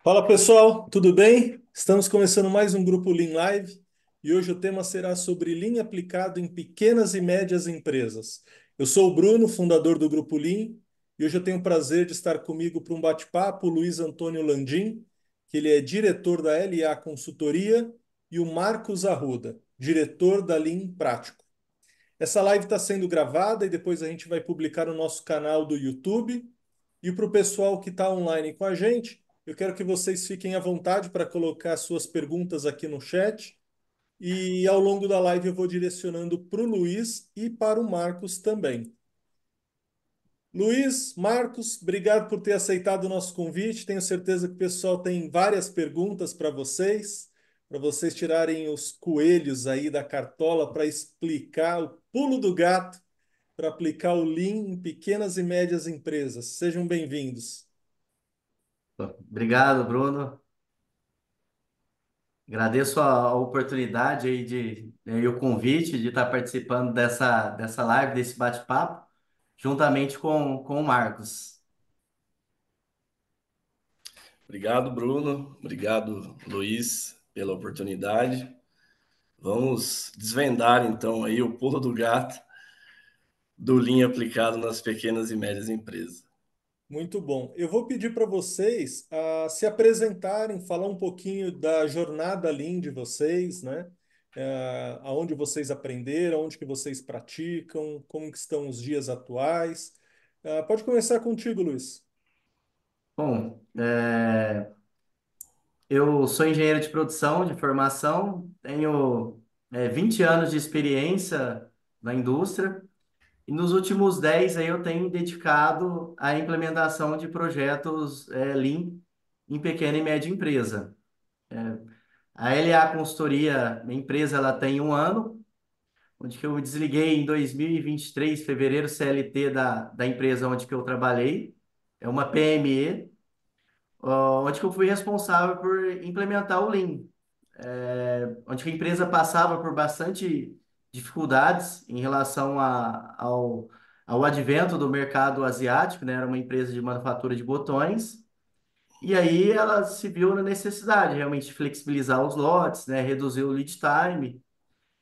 Fala pessoal, tudo bem? Estamos começando mais um Grupo Lean Live e hoje o tema será sobre Lean aplicado em pequenas e médias empresas. Eu sou o Bruno, fundador do Grupo Lean, e hoje eu tenho o prazer de estar comigo para um bate-papo o Luiz Antônio Landim, que ele é diretor da LA Consultoria, e o Marcos Arruda, diretor da Lean Prático. Essa live está sendo gravada e depois a gente vai publicar no nosso canal do YouTube. E para o pessoal que está online com a gente, eu quero que vocês fiquem à vontade para colocar suas perguntas aqui no chat. E ao longo da live eu vou direcionando para o Luiz e para o Marcos também. Luiz, Marcos, obrigado por ter aceitado o nosso convite. Tenho certeza que o pessoal tem várias perguntas para vocês tirarem os coelhos aí da cartola para explicar o pulo do gato para aplicar o Lean em pequenas e médias empresas. Sejam bem-vindos. Obrigado, Bruno. Agradeço a oportunidade aí e o convite de estar participando dessa live, desse bate-papo, juntamente com o Marcos. Obrigado, Bruno. Obrigado, Luiz, pela oportunidade. Vamos desvendar então aí o pulo do gato do Lean aplicado nas pequenas e médias empresas. Muito bom. Eu vou pedir para vocês se apresentarem, falar um pouquinho da jornada Lean de vocês, né? Aonde vocês aprenderam, onde que vocês praticam, como que estão os dias atuais. Pode começar contigo, Luiz. Bom, eu sou engenheiro de produção de formação, tenho 20 anos de experiência na indústria e nos últimos 10 aí eu tenho me dedicado à implementação de projetos Lean em pequena e média empresa. A LA Consultoria, minha empresa, ela tem um ano, onde que eu me desliguei em 2023, fevereiro, CLT da empresa onde que eu trabalhei. É uma PME, onde que eu fui responsável por implementar o Lean, onde que a empresa passava por bastante dificuldades em relação ao advento do mercado asiático, né? Era uma empresa de manufatura de botões. E aí ela se viu na necessidade realmente de flexibilizar os lotes, né, reduzir o lead time.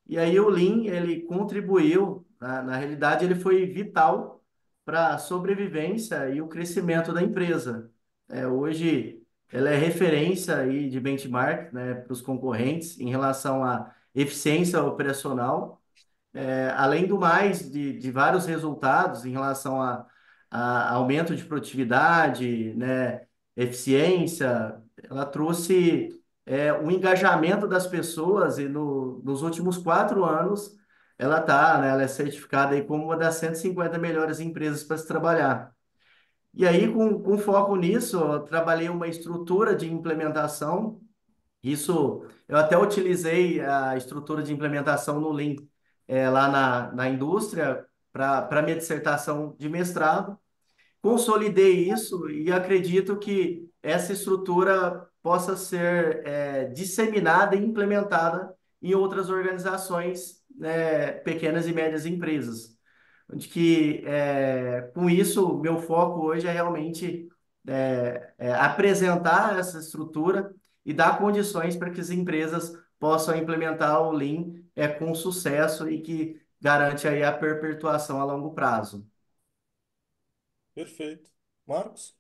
E aí o Lean, ele contribuiu, na realidade, ele foi vital para a sobrevivência e o crescimento da empresa. Hoje ela é referência aí de benchmark, né, para os concorrentes em relação à eficiência operacional, além do mais de vários resultados em relação a aumento de produtividade, né, eficiência, ela trouxe um engajamento das pessoas e nos últimos 4 anos né, ela é certificada aí como uma das 150 melhores empresas para se trabalhar. E aí, com foco nisso, eu trabalhei uma estrutura de implementação. Isso, eu até utilizei a estrutura de implementação no Lean lá na indústria para minha dissertação de mestrado. Consolidei isso e acredito que essa estrutura possa ser disseminada e implementada em outras organizações, né, pequenas e médias empresas. Onde que, com isso, meu foco hoje é realmente apresentar essa estrutura e dar condições para que as empresas possam implementar o Lean com sucesso e que garante aí a perpetuação a longo prazo. Perfeito. Marcos?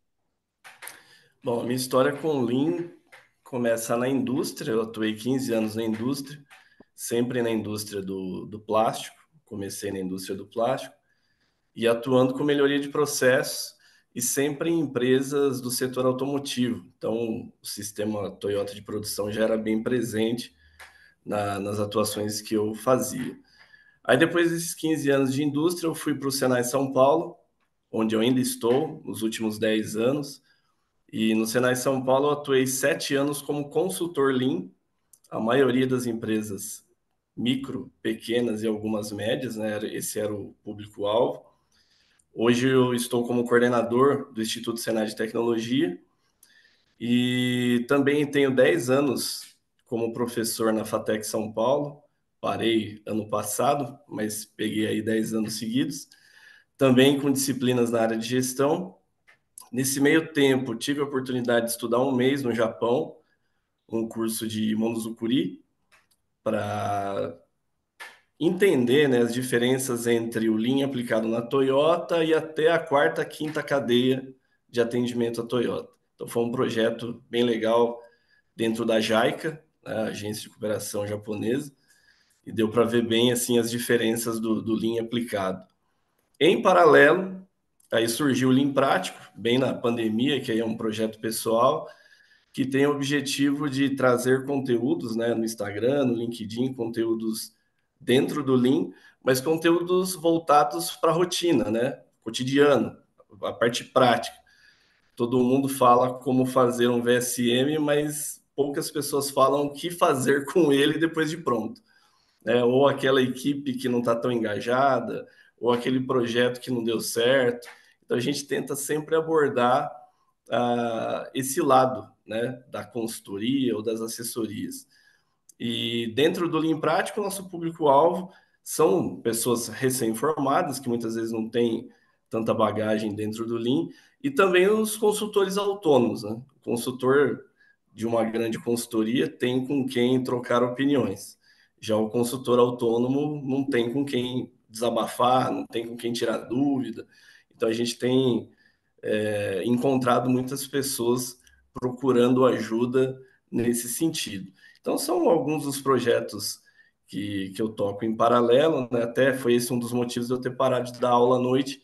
Bom, a minha história com o Lean começa na indústria. Eu atuei 15 anos na indústria, sempre na indústria do plástico. Comecei na indústria do plástico e atuando com melhoria de processos e sempre em empresas do setor automotivo. Então, o sistema Toyota de produção já era bem presente nas atuações que eu fazia. Aí, depois desses 15 anos de indústria, eu fui para o Senai São Paulo, onde eu ainda estou nos últimos 10 anos. E no Senai São Paulo, eu atuei 7 anos como consultor Lean. A maioria das empresas micro, pequenas e algumas médias, né? Esse era o público-alvo. Hoje eu estou como coordenador do Instituto Senai de Tecnologia e também tenho 10 anos como professor na FATEC São Paulo. Parei ano passado, mas peguei aí 10 anos seguidos. Também com disciplinas na área de gestão Nesse meio tempo, tive a oportunidade de estudar um mês no Japão, um curso de Monozukuri, para entender, né, as diferenças entre o Lean aplicado na Toyota e até a quarta, quinta cadeia de atendimento à Toyota. Então, foi um projeto bem legal dentro da JICA, né, a Agência de Cooperação Japonesa, e deu para ver bem assim as diferenças do Lean aplicado. Em paralelo, aí surgiu o Lean Prático, bem na pandemia, que aí é um projeto pessoal, que tem o objetivo de trazer conteúdos, né, no Instagram, no LinkedIn, conteúdos dentro do Lean, mas conteúdos voltados para a rotina, né, cotidiano, a parte prática. Todo mundo fala como fazer um VSM, mas poucas pessoas falam o que fazer com ele depois de pronto, né? Ou aquela equipe que não está tão engajada, ou aquele projeto que não deu certo. Então a gente tenta sempre abordar esse lado, né, da consultoria ou das assessorias. E dentro do Lean Prático, nosso público-alvo são pessoas recém-formadas, que muitas vezes não têm tanta bagagem dentro do Lean, e também os consultores autônomos, né? O consultor de uma grande consultoria tem com quem trocar opiniões. Já o consultor autônomo não tem com quem desabafar, não tem com quem tirar dúvida. Então a gente tem encontrado muitas pessoas procurando ajuda nesse sentido. Então, são alguns dos projetos que eu toco em paralelo, né? Até foi esse um dos motivos de eu ter parado de dar aula à noite,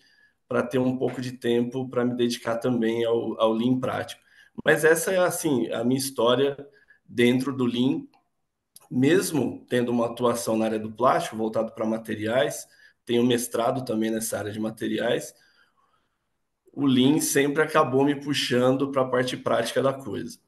para ter um pouco de tempo para me dedicar também ao Lean prático. Mas essa é, assim, a minha história dentro do Lean, mesmo tendo uma atuação na área do plástico, voltado para materiais, tenho mestrado também nessa área de materiais, o Lean sempre acabou me puxando para a parte prática da coisa.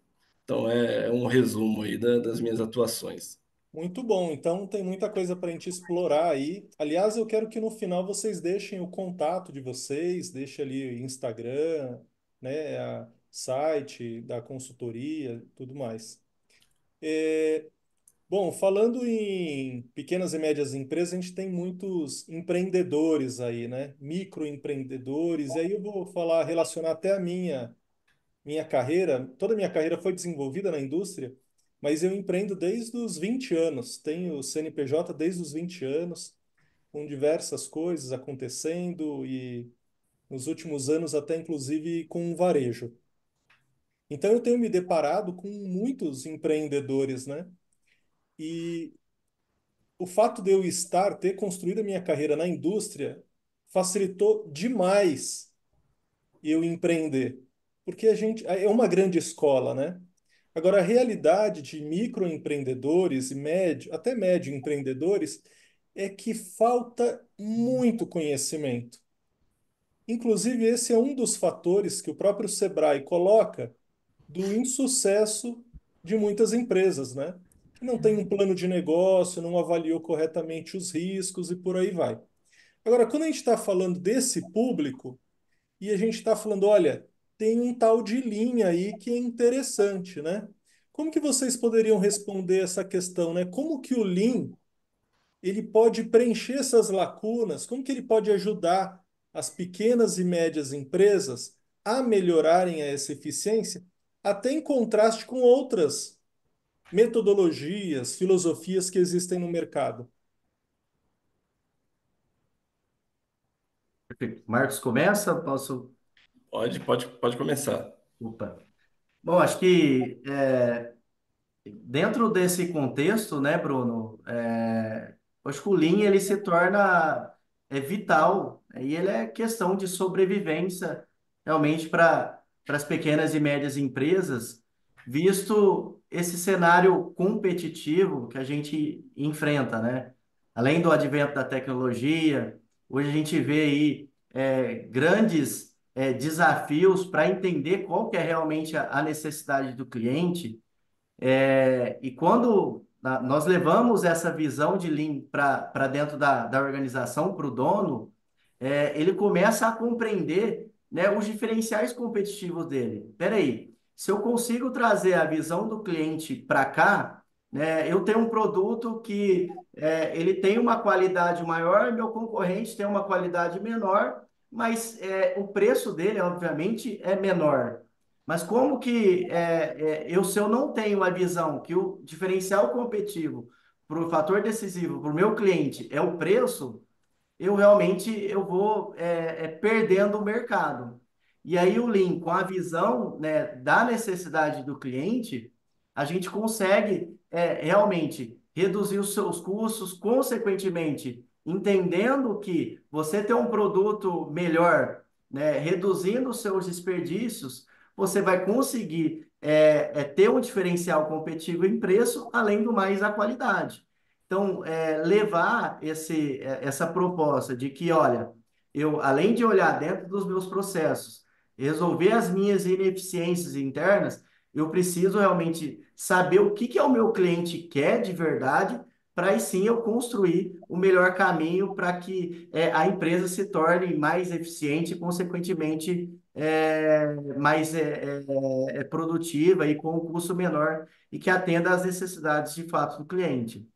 Então é um resumo aí das minhas atuações. Muito bom, então tem muita coisa para a gente explorar aí. Aliás, eu quero que no final vocês deixem o contato de vocês, deixem ali Instagram, né, site da consultoria, tudo mais. Bom, falando em pequenas e médias empresas, a gente tem muitos empreendedores aí, né? Microempreendedores. E aí eu vou falar, relacionar até a minha carreira. Toda a minha carreira foi desenvolvida na indústria, mas eu empreendo desde os 20 anos. Tenho CNPJ desde os 20 anos, com diversas coisas acontecendo e nos últimos anos até inclusive com um varejo. Então eu tenho me deparado com muitos empreendedores, né? E o fato de eu ter construído a minha carreira na indústria, facilitou demais eu empreender. Porque a gente é uma grande escola, né? Agora, a realidade de microempreendedores e médio, até médio empreendedores, é que falta muito conhecimento. Inclusive, esse é um dos fatores que o próprio Sebrae coloca do insucesso de muitas empresas, né? Que não tem um plano de negócio, não avaliou corretamente os riscos e por aí vai. Agora, quando a gente está falando desse público e a gente está falando, olha, tem um tal de linha aí que é interessante, né? Como que vocês poderiam responder essa questão, né? Como que o Lean ele pode preencher essas lacunas? Como que ele pode ajudar as pequenas e médias empresas a melhorarem essa eficiência, até em contraste com outras metodologias, filosofias que existem no mercado? Perfeito. Marcos começa? Posso? Pode começar. Opa. Bom, acho que dentro desse contexto, né, Bruno, acho que o Lean ele se torna vital, né, e ele é questão de sobrevivência realmente para as pequenas e médias empresas, visto esse cenário competitivo que a gente enfrenta, né? Além do advento da tecnologia, hoje a gente vê aí grandes desafios para entender qual que é realmente a necessidade do cliente e quando nós levamos essa visão de Lean para dentro da organização, para o dono, ele começa a compreender, né, os diferenciais competitivos dele. Espera aí, se eu consigo trazer a visão do cliente para cá, né, eu tenho um produto que ele tem uma qualidade maior, meu concorrente tem uma qualidade menor, mas o preço dele, obviamente, é menor. Mas como que se eu não tenho a visão que o diferencial competitivo para o fator decisivo para o meu cliente é o preço, eu realmente eu vou perdendo o mercado. E aí o Lean, com a visão, né, da necessidade do cliente, a gente consegue realmente reduzir os seus custos, consequentemente, entendendo que você ter um produto melhor, né, reduzindo os seus desperdícios, você vai conseguir ter um diferencial competitivo em preço, além do mais a qualidade. Então, levar essa proposta de que, olha, eu, além de olhar dentro dos meus processos, resolver as minhas ineficiências internas, eu preciso realmente saber o que que é o meu cliente quer de verdade, para aí sim eu construir o melhor caminho para que a empresa se torne mais eficiente e, consequentemente, mais produtiva e com um custo menor e que atenda às necessidades de fato do cliente.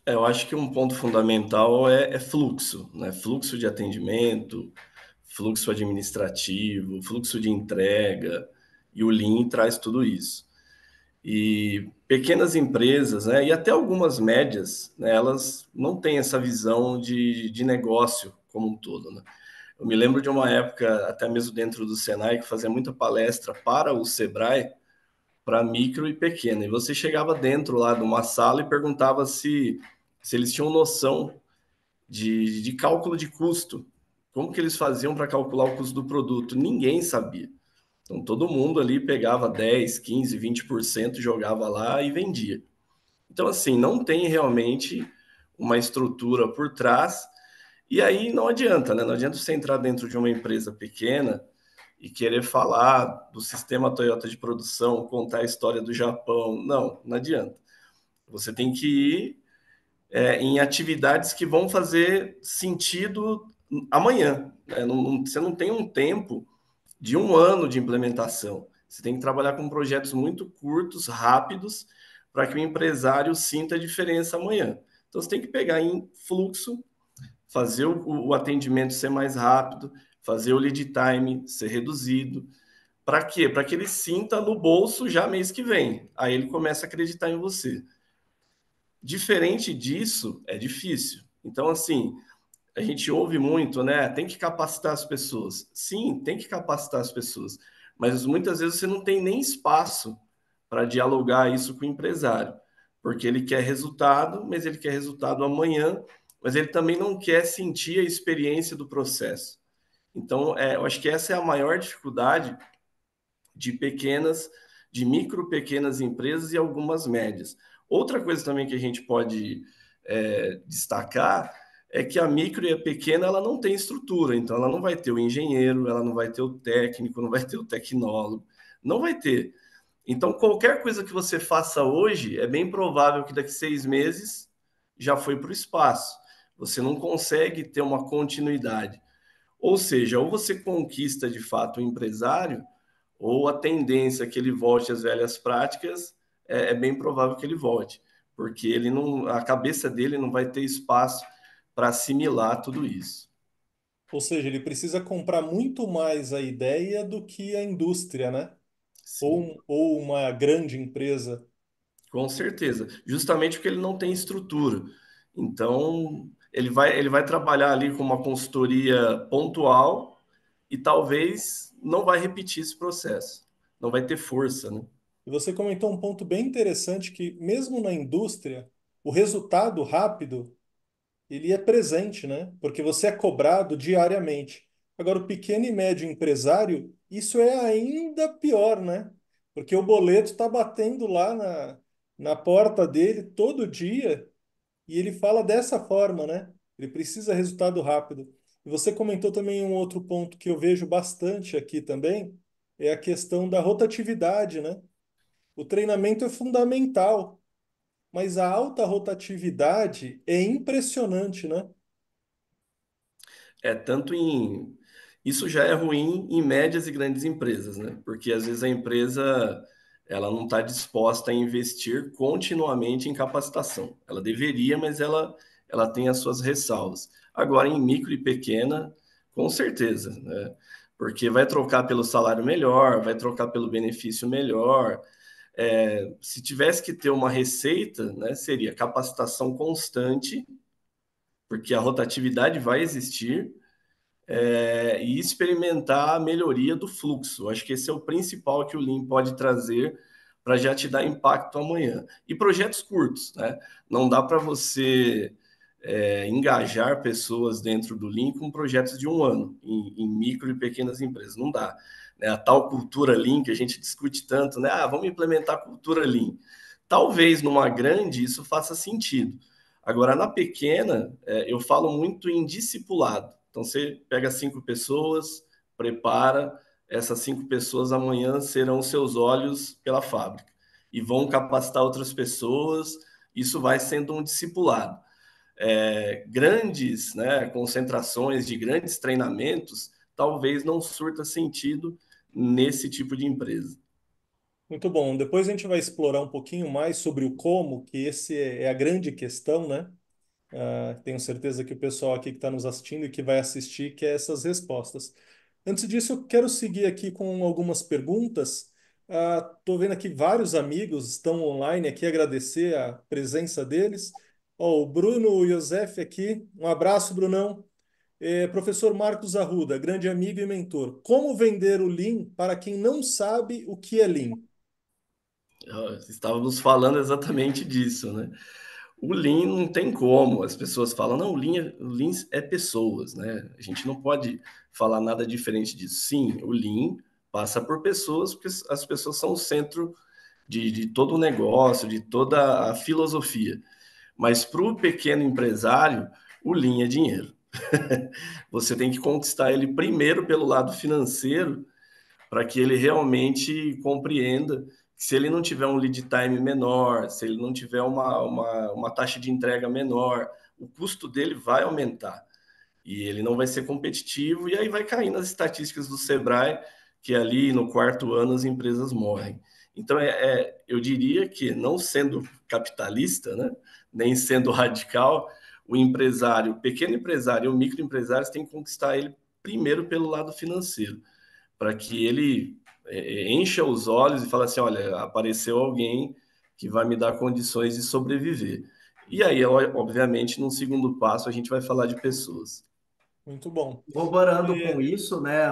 Eu acho que um ponto fundamental é fluxo, né? Fluxo de atendimento, fluxo administrativo, fluxo de entrega, e o Lean traz tudo isso. E pequenas empresas, né, e até algumas médias, né, elas não têm essa visão de negócio como um todo, né? Eu me lembro de uma época, até mesmo dentro do Senai, que fazia muita palestra para o Sebrae, para micro e pequena. E você chegava dentro lá de uma sala e perguntava se eles tinham noção de cálculo de custo. Como que eles faziam para calcular o custo do produto? Ninguém sabia. Então todo mundo ali pegava 10, 15, 20%, jogava lá e vendia. Então assim, não tem realmente uma estrutura por trás. E aí não adianta, né? Não adianta você entrar dentro de uma empresa pequena e querer falar do sistema Toyota de produção, contar a história do Japão. Não, não adianta. Você tem que ir em atividades que vão fazer sentido amanhã, né? Você não tem um tempo de um ano de implementação. Você tem que trabalhar com projetos muito curtos, rápidos, para que o empresário sinta a diferença amanhã. Então você tem que pegar em fluxo, fazer o atendimento ser mais rápido, fazer o lead time ser reduzido. Para quê? Para que ele sinta no bolso já mês que vem. Aí ele começa a acreditar em você. Diferente disso, é difícil. Então, assim, a gente ouve muito, né? Tem que capacitar as pessoas. Sim, tem que capacitar as pessoas. Mas muitas vezes você não tem nem espaço para dialogar isso com o empresário. Porque ele quer resultado, mas ele quer resultado amanhã, mas ele também não quer sentir a experiência do processo. Então, eu acho que essa é a maior dificuldade de pequenas, de micro, pequenas empresas e algumas médias. Outra coisa também que a gente pode destacar é que a micro e a pequena ela não tem estrutura, então ela não vai ter o engenheiro, ela não vai ter o técnico, não vai ter o tecnólogo, não vai ter. Então, qualquer coisa que você faça hoje, é bem provável que daqui 6 meses já foi para o espaço. Você não consegue ter uma continuidade. Ou seja, ou você conquista de fato o empresário, ou a tendência é que ele volte às velhas práticas é bem provável que ele volte, porque ele não, a cabeça dele não vai ter espaço para assimilar tudo isso. Ou seja, ele precisa comprar muito mais a ideia do que a indústria, né? Sim, Ou uma grande empresa. com certeza. Justamente porque ele não tem estrutura. Então, ele vai trabalhar ali com uma consultoria pontual e talvez não vai repetir esse processo. Não vai ter força, né? E você comentou um ponto bem interessante que, mesmo na indústria, o resultado rápido ele é presente, né? Porque você é cobrado diariamente. Agora, o pequeno e médio empresário, isso é ainda pior, né? Porque o boleto está batendo lá na porta dele todo dia e ele fala dessa forma, né? Ele precisa resultado rápido. E você comentou também um outro ponto que eu vejo bastante aqui também, é a questão da rotatividade, né? O treinamento é fundamental, mas a alta rotatividade é impressionante, né? Tanto em. Isso já é ruim em médias e grandes empresas, né? Porque às vezes a empresa ela não está disposta a investir continuamente em capacitação. Ela deveria, mas ela ela tem as suas ressalvas. Agora, em micro e pequena, com certeza, né? Porque vai trocar pelo salário melhor, vai trocar pelo benefício melhor. Se tivesse que ter uma receita, né, seria capacitação constante, porque a rotatividade vai existir, e experimentar a melhoria do fluxo. Eu acho que esse é o principal que o Lean pode trazer para já te dar impacto amanhã. E projetos curtos, né? Não dá para você engajar pessoas dentro do Lean com projetos de um ano, em micro e pequenas empresas. Não dá. Né? A tal cultura Lean que a gente discute tanto, né? Ah, vamos implementar a cultura Lean. Talvez numa grande isso faça sentido. Agora, na pequena, eu falo muito em discipulado. Então, você pega 5 pessoas, prepara, essas 5 pessoas amanhã serão seus olhos pela fábrica e vão capacitar outras pessoas. Isso vai sendo um discipulado. Grandes, né, concentrações de grandes treinamentos talvez não surta sentido nesse tipo de empresa. Muito bom. Depois a gente vai explorar um pouquinho mais sobre o como, que esse é a grande questão, né? Tenho certeza que o pessoal aqui que está nos assistindo e que vai assistir quer essas respostas. Antes disso, eu quero seguir aqui com algumas perguntas. Estou vendo aqui vários amigos estão online aqui, agradecer a presença deles. Ó, o Bruno Iosef aqui, um abraço, Brunão. Professor Marcos Arruda, grande amigo e mentor. Como vender o Lean para quem não sabe o que é Lean? Estávamos falando exatamente disso, né? O Lean não tem como. As pessoas falam, não, o Lean é pessoas, né? A gente não pode falar nada diferente disso. Sim, o Lean passa por pessoas, porque as pessoas são o centro de todo o negócio, de toda a filosofia. Mas para o pequeno empresário, o Lean é dinheiro. Você tem que conquistar ele primeiro pelo lado financeiro, para que ele realmente compreenda que se ele não tiver um lead time menor, se ele não tiver uma taxa de entrega menor, o custo dele vai aumentar e ele não vai ser competitivo, e aí vai cair nas estatísticas do Sebrae, que ali no quarto ano as empresas morrem. Então, eu diria que, não sendo capitalista, né, nem sendo radical, o empresário, o pequeno empresário e o microempresário têm que conquistar ele primeiro pelo lado financeiro, para que ele encha os olhos e fale assim, olha, apareceu alguém que vai me dar condições de sobreviver. E aí, obviamente, num segundo passo, a gente vai falar de pessoas. Muito bom. Corroborando com É, isso, né,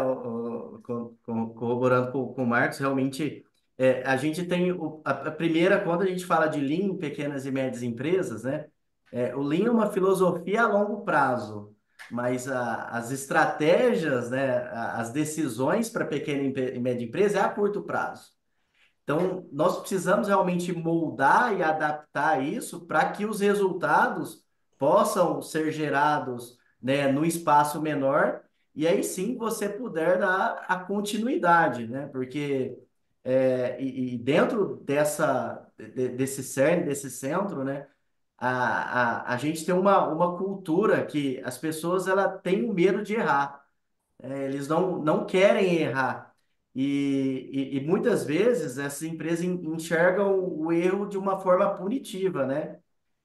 corroborando com o Marcos, realmente a gente tem a primeira, quando a gente fala de Lean, pequenas e médias empresas, né, o Lean é uma filosofia a longo prazo, mas as estratégias, né, as decisões para pequena e média empresa é a curto prazo. Então, nós precisamos realmente moldar e adaptar isso para que os resultados possam ser gerados, né, no espaço menor, e aí sim você puder dar a continuidade, né? Porque e dentro desse cerne, desse centro, né, a gente tem uma cultura que as pessoas ela têm medo de errar. Eles não querem errar. E muitas vezes essas empresas enxergam o erro de uma forma punitiva, né?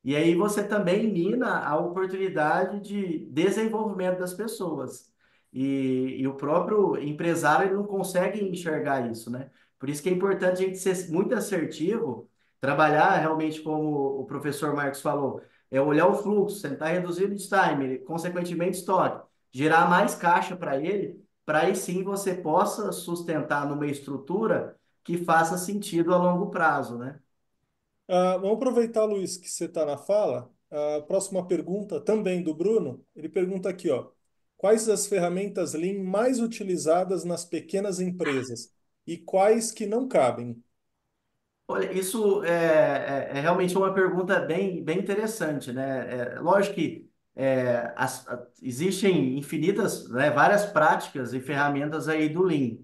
E aí você também mina a oportunidade de desenvolvimento das pessoas. E o próprio empresário ele não consegue enxergar isso, né? Por isso que é importante a gente ser muito assertivo, trabalhar realmente como o professor Marcos falou, olhar o fluxo, tentar reduzir o time, consequentemente estoque, gerar mais caixa para ele, para aí sim você possa sustentar numa estrutura que faça sentido a longo prazo, né? vamos aproveitar, Luiz, que você está na fala. A próxima pergunta, também do Bruno, ele pergunta aqui, ó, quais as ferramentas Lean mais utilizadas nas pequenas empresas e quais que não cabem? Olha, isso é realmente uma pergunta bem interessante, né? Lógico que existem infinitas, né, várias práticas e ferramentas aí do Lean.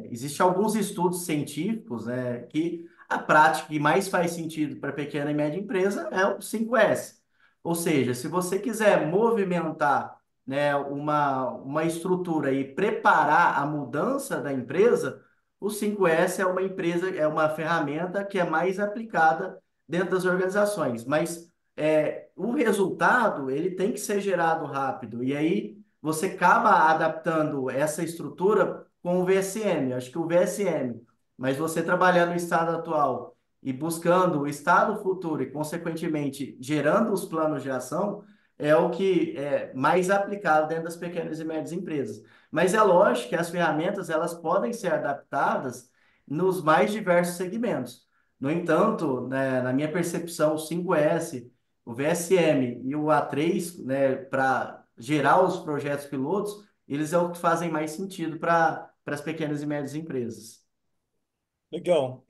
Existem alguns estudos científicos, né, que a prática que mais faz sentido para pequena e média empresa é o 5S. Ou seja, se você quiser movimentar, né, uma estrutura e preparar a mudança da empresa, o 5S é uma ferramenta que é mais aplicada dentro das organizações. Mas o resultado ele tem que ser gerado rápido. E aí você acaba adaptando essa estrutura com o VSM. Acho que o VSM, mas você trabalhando no estado atual e buscando o estado futuro e, consequentemente, gerando os planos de ação, é o que é mais aplicado dentro das pequenas e médias empresas. Mas é lógico que as ferramentas elas podem ser adaptadas nos mais diversos segmentos. No entanto, né, na minha percepção, o 5S, o VSM e o A3, né, para gerar os projetos pilotos, eles é o que fazem mais sentido para as pequenas e médias empresas. Legal.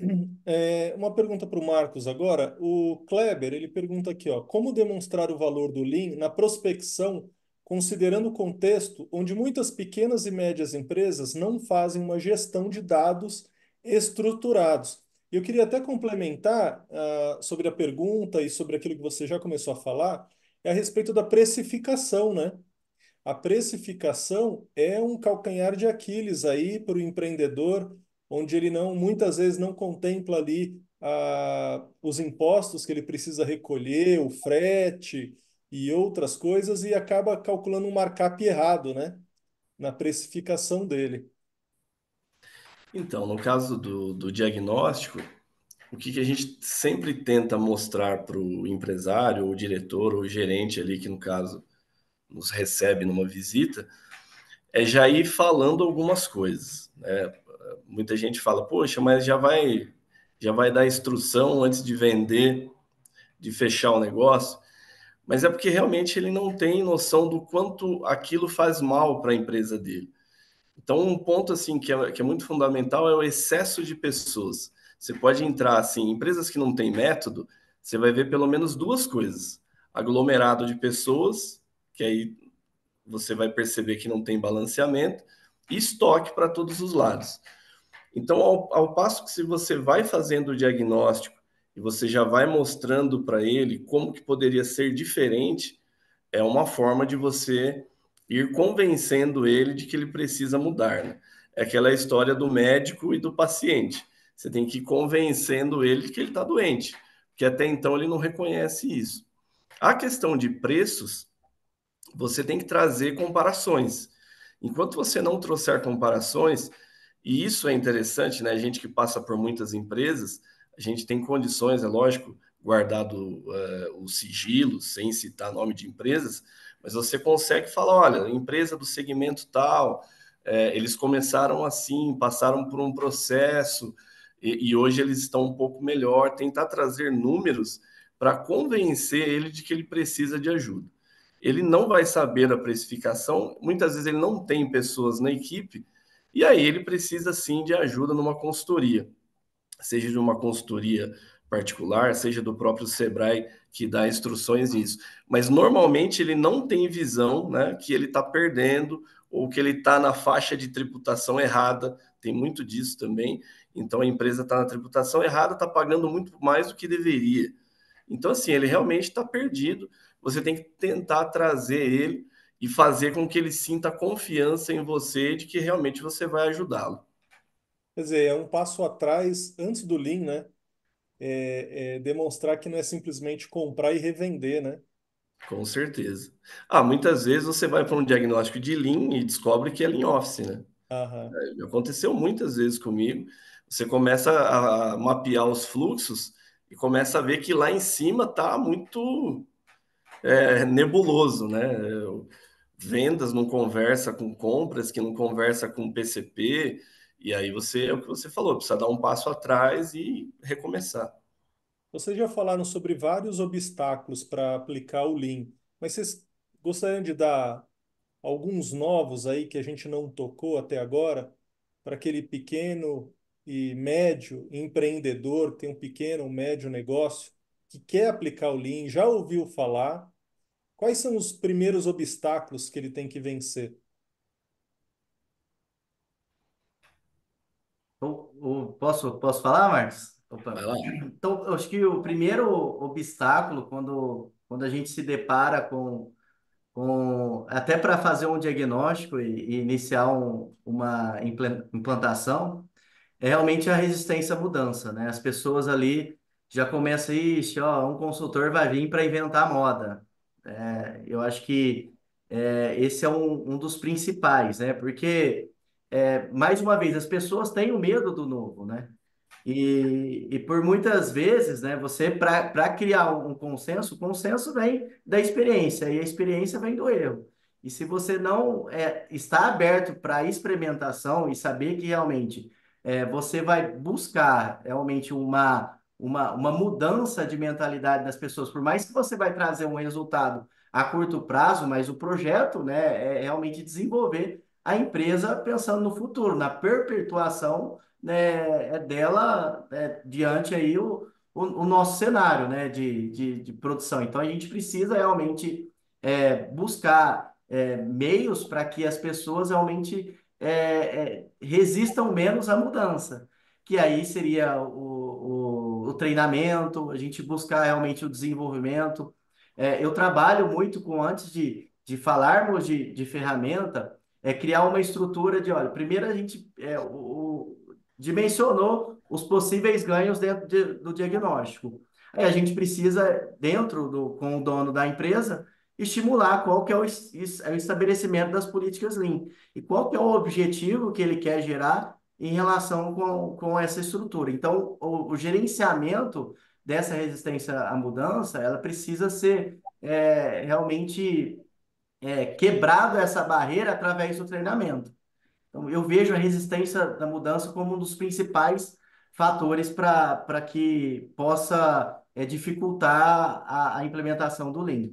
Uma pergunta para o Marcos agora. O Kleber, ele pergunta aqui, ó, como demonstrar o valor do Lean na prospecção, considerando o contexto onde muitas pequenas e médias empresas não fazem uma gestão de dados estruturados. E eu queria até complementar, sobre a pergunta e sobre aquilo que você já começou a falar, é a respeito da precificação, né? A precificação é um calcanhar de Aquiles aí para o empreendedor, onde ele não, muitas vezes não contempla ali os impostos que ele precisa recolher, o frete e outras coisas, e acaba calculando um markup errado, né, na precificação dele. Então, no caso do diagnóstico, o que a gente sempre tenta mostrar para o empresário, ou diretor, ou gerente ali, que no caso nos recebe numa visita, é já ir falando algumas coisas, né? Muita gente fala, poxa, mas já vai dar instrução antes de vender, de fechar o negócio. Mas é porque realmente ele não tem noção do quanto aquilo faz mal para a empresa dele. Então, um ponto assim que é muito fundamental é o excesso de pessoas. Você pode entrar assim, em empresas que não têm método, você vai ver pelo menos duas coisas: aglomerado de pessoas, que aí você vai perceber que não tem balanceamento, e estoque para todos os lados. Então, ao passo que se você vai fazendo o diagnóstico e você já vai mostrando para ele como que poderia ser diferente, é uma forma de você ir convencendo ele de que ele precisa mudar, né? É aquela história do médico e do paciente. Você tem que ir convencendo ele de que ele está doente, porque até então ele não reconhece isso. A questão de preços, você tem que trazer comparações. Enquanto você não trouxer comparações, e isso é interessante, né? A gente que passa por muitas empresas, a gente tem condições, é lógico, guardado o sigilo, sem citar nome de empresas, mas você consegue falar, olha, empresa do segmento tal, eles começaram assim, passaram por um processo e hoje eles estão um pouco melhor. Tentar trazer números para convencer ele de que ele precisa de ajuda. Ele não vai saber a precificação, muitas vezes ele não tem pessoas na equipe, e aí ele precisa sim de ajuda numa consultoria, seja de uma consultoria particular, seja do próprio Sebrae que dá instruções nisso. Mas normalmente ele não tem visão, né, que ele está perdendo ou que ele está na faixa de tributação errada. Tem muito disso também. Então a empresa está na tributação errada, está pagando muito mais do que deveria. Então, assim, ele realmente está perdido. Você tem que tentar trazer ele e fazer com que ele sinta confiança em você de que realmente você vai ajudá-lo. Quer dizer, é um passo atrás antes do Lean, né? Demonstrar que não é simplesmente comprar e revender, né? Com certeza. Ah, muitas vezes você vai para um diagnóstico de Lean e descobre que é Lean Office, né? Aham. Aconteceu muitas vezes comigo. Você começa a mapear os fluxos e começa a ver que lá em cima está muito nebuloso, né? Vendas não conversa com compras, que não conversa com PCP, e aí você, é o que você falou, precisa dar um passo atrás e recomeçar. Vocês já falaram sobre vários obstáculos para aplicar o Lean, mas vocês gostariam de dar alguns novos aí que a gente não tocou até agora, para aquele pequeno e médio empreendedor, que tem um pequeno ou médio negócio, que quer aplicar o Lean, já ouviu falar? Quais são os primeiros obstáculos que ele tem que vencer? Posso falar, Marcos? Vai Opa. lá. Então, eu acho que o primeiro obstáculo, quando a gente se depara até para fazer um diagnóstico e iniciar uma implantação, é realmente a resistência à mudança, né? As pessoas ali já começa, ixi, ó, um consultor vai vir para inventar moda. Eu acho que esse é um dos principais, né? Porque, mais uma vez, as pessoas têm o medo do novo, né? E por muitas vezes, né, você, para criar um consenso, o consenso vem da experiência, e a experiência vem do erro. E se você não está aberto para a experimentação e saber que realmente você vai buscar realmente uma mudança de mentalidade das pessoas, por mais que você vai trazer um resultado a curto prazo, mas o projeto, né, é realmente desenvolver a empresa pensando no futuro, na perpetuação, né, dela, diante aí o nosso cenário, né, de produção. Então a gente precisa realmente buscar meios para que as pessoas realmente resistam menos à mudança, que aí seria o treinamento, a gente buscar realmente o desenvolvimento. Eu trabalho muito com, antes de falarmos de ferramenta, criar uma estrutura de, olha, primeiro a gente dimensionou os possíveis ganhos dentro do diagnóstico. Aí a gente precisa, com o dono da empresa, estimular qual que é o estabelecimento das políticas Lean e qual que é o objetivo que ele quer gerar em relação com essa estrutura. Então, o gerenciamento dessa resistência à mudança, ela precisa ser realmente quebrado essa barreira através do treinamento. Então, eu vejo a resistência da mudança como um dos principais fatores para que possa dificultar a implementação do Lean.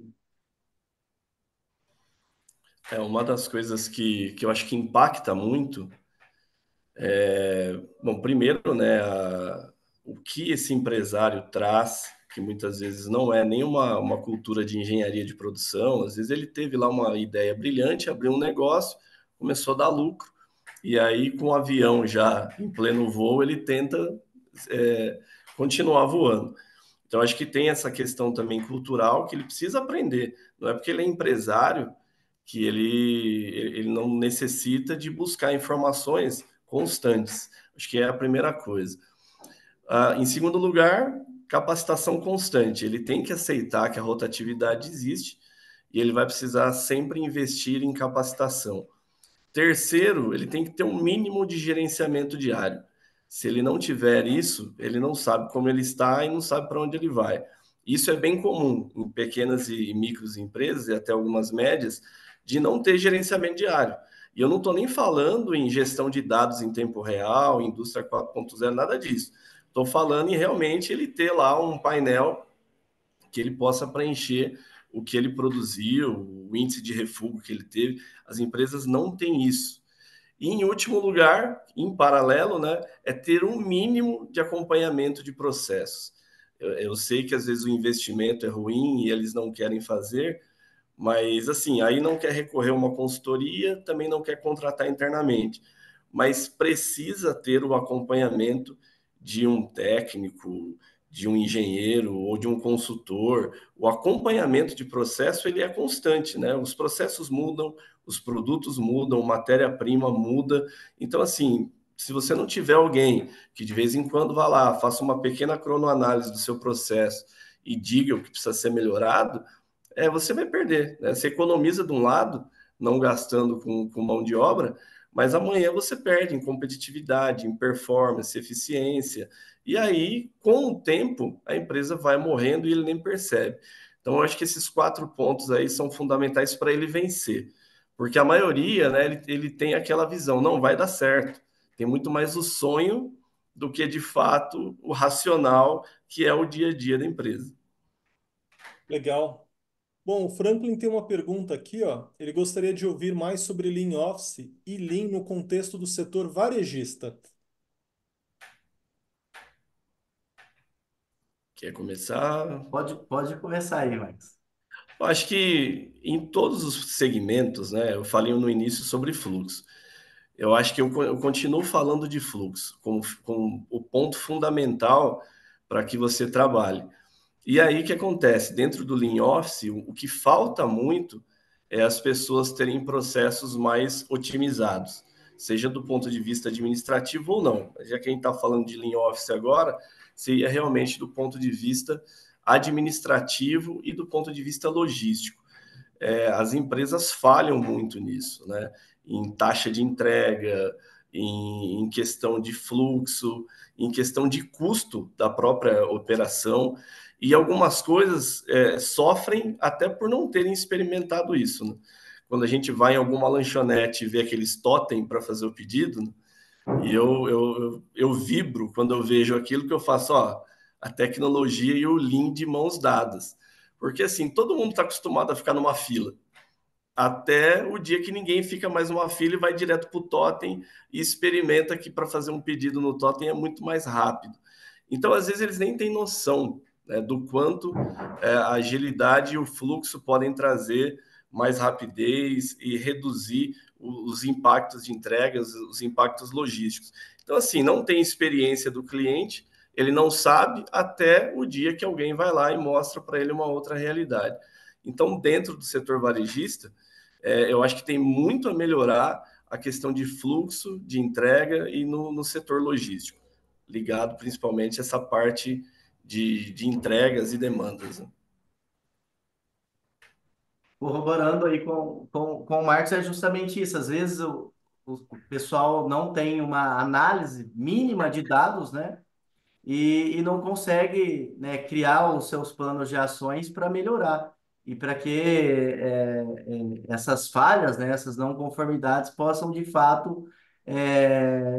É uma das coisas que eu acho que impacta muito. Bom, primeiro, né, o que esse empresário traz, que muitas vezes não é nenhuma uma cultura de engenharia de produção, às vezes ele teve lá uma ideia brilhante, abriu um negócio, começou a dar lucro, e aí com o avião já em pleno voo, ele tenta é, continuar voando. Então, acho que tem essa questão também cultural que ele precisa aprender. Não é porque ele é empresário que ele não necessita de buscar informações constantes. Acho que é a primeira coisa. Em segundo lugar, capacitação constante. Ele tem que aceitar que a rotatividade existe e ele vai precisar sempre investir em capacitação. Terceiro, ele tem que ter um mínimo de gerenciamento diário. Se ele não tiver isso, ele não sabe como ele está e não sabe para onde ele vai. Isso é bem comum em pequenas e micros empresas e até algumas médias, de não ter gerenciamento diário. E eu não estou nem falando em gestão de dados em tempo real, indústria 4.0, nada disso. Estou falando em realmente ele ter lá um painel que ele possa preencher o que ele produziu, o índice de refúgio que ele teve. As empresas não têm isso. E, em último lugar, em paralelo, né, é ter um mínimo de acompanhamento de processos. Eu sei que às vezes o investimento é ruim e eles não querem fazer, mas assim, aí não quer recorrer a uma consultoria, também não quer contratar internamente, mas precisa ter o acompanhamento de um técnico, de um engenheiro ou de um consultor. O acompanhamento de processo ele é constante, né? Os processos mudam, os produtos mudam, matéria-prima muda. Então, assim, se você não tiver alguém que de vez em quando vá lá, faça uma pequena cronoanálise do seu processo e diga o que precisa ser melhorado, você vai perder, né? Você economiza de um lado, não gastando com mão de obra, mas amanhã você perde em competitividade, em performance, eficiência. E aí, com o tempo, a empresa vai morrendo e ele nem percebe. Então, eu acho que esses 4 pontos aí são fundamentais para ele vencer. Porque a maioria, né, ele tem aquela visão, não vai dar certo. Tem muito mais o sonho do que, de fato, o racional, que é o dia a dia da empresa. Legal. Bom, o Franklin tem uma pergunta aqui, ó. Ele gostaria de ouvir mais sobre Lean Office e Lean no contexto do setor varejista. Quer começar? Pode começar aí, Max. Eu acho que em todos os segmentos, né? Eu falei no início sobre fluxo. Eu acho que eu continuo falando de fluxo como o ponto fundamental para que você trabalhe. E aí o que acontece? Dentro do Lean Office, o que falta muito é as pessoas terem processos mais otimizados, seja do ponto de vista administrativo ou não. Já que a gente está falando de Lean Office agora, seria realmente do ponto de vista administrativo e do ponto de vista logístico. As empresas falham muito nisso, né? Em taxa de entrega, em questão de fluxo, em questão de custo da própria operação, e algumas coisas sofrem até por não terem experimentado isso, né? Quando a gente vai em alguma lanchonete e vê aqueles totem para fazer o pedido, né? E eu vibro quando eu vejo aquilo que eu faço, ó, a tecnologia e o Lean de mãos dadas. Porque assim, todo mundo está acostumado a ficar numa fila até o dia que ninguém fica mais numa fila e vai direto para o totem e experimenta que para fazer um pedido no totem é muito mais rápido. Então, às vezes, eles nem têm noção, né, do quanto a agilidade e o fluxo podem trazer mais rapidez e reduzir os impactos de entregas, os impactos logísticos. Então, assim, não tem experiência do cliente, ele não sabe até o dia que alguém vai lá e mostra para ele uma outra realidade. Então, dentro do setor varejista, eu acho que tem muito a melhorar a questão de fluxo, de entrega e no setor logístico, ligado principalmente a essa parte de entregas e demandas, né? Corroborando aí com o Marcos, é justamente isso. Às vezes o pessoal não tem uma análise mínima de dados, né? E não consegue, né, criar os seus planos de ações para melhorar e para que essas falhas, né, essas não conformidades possam de fato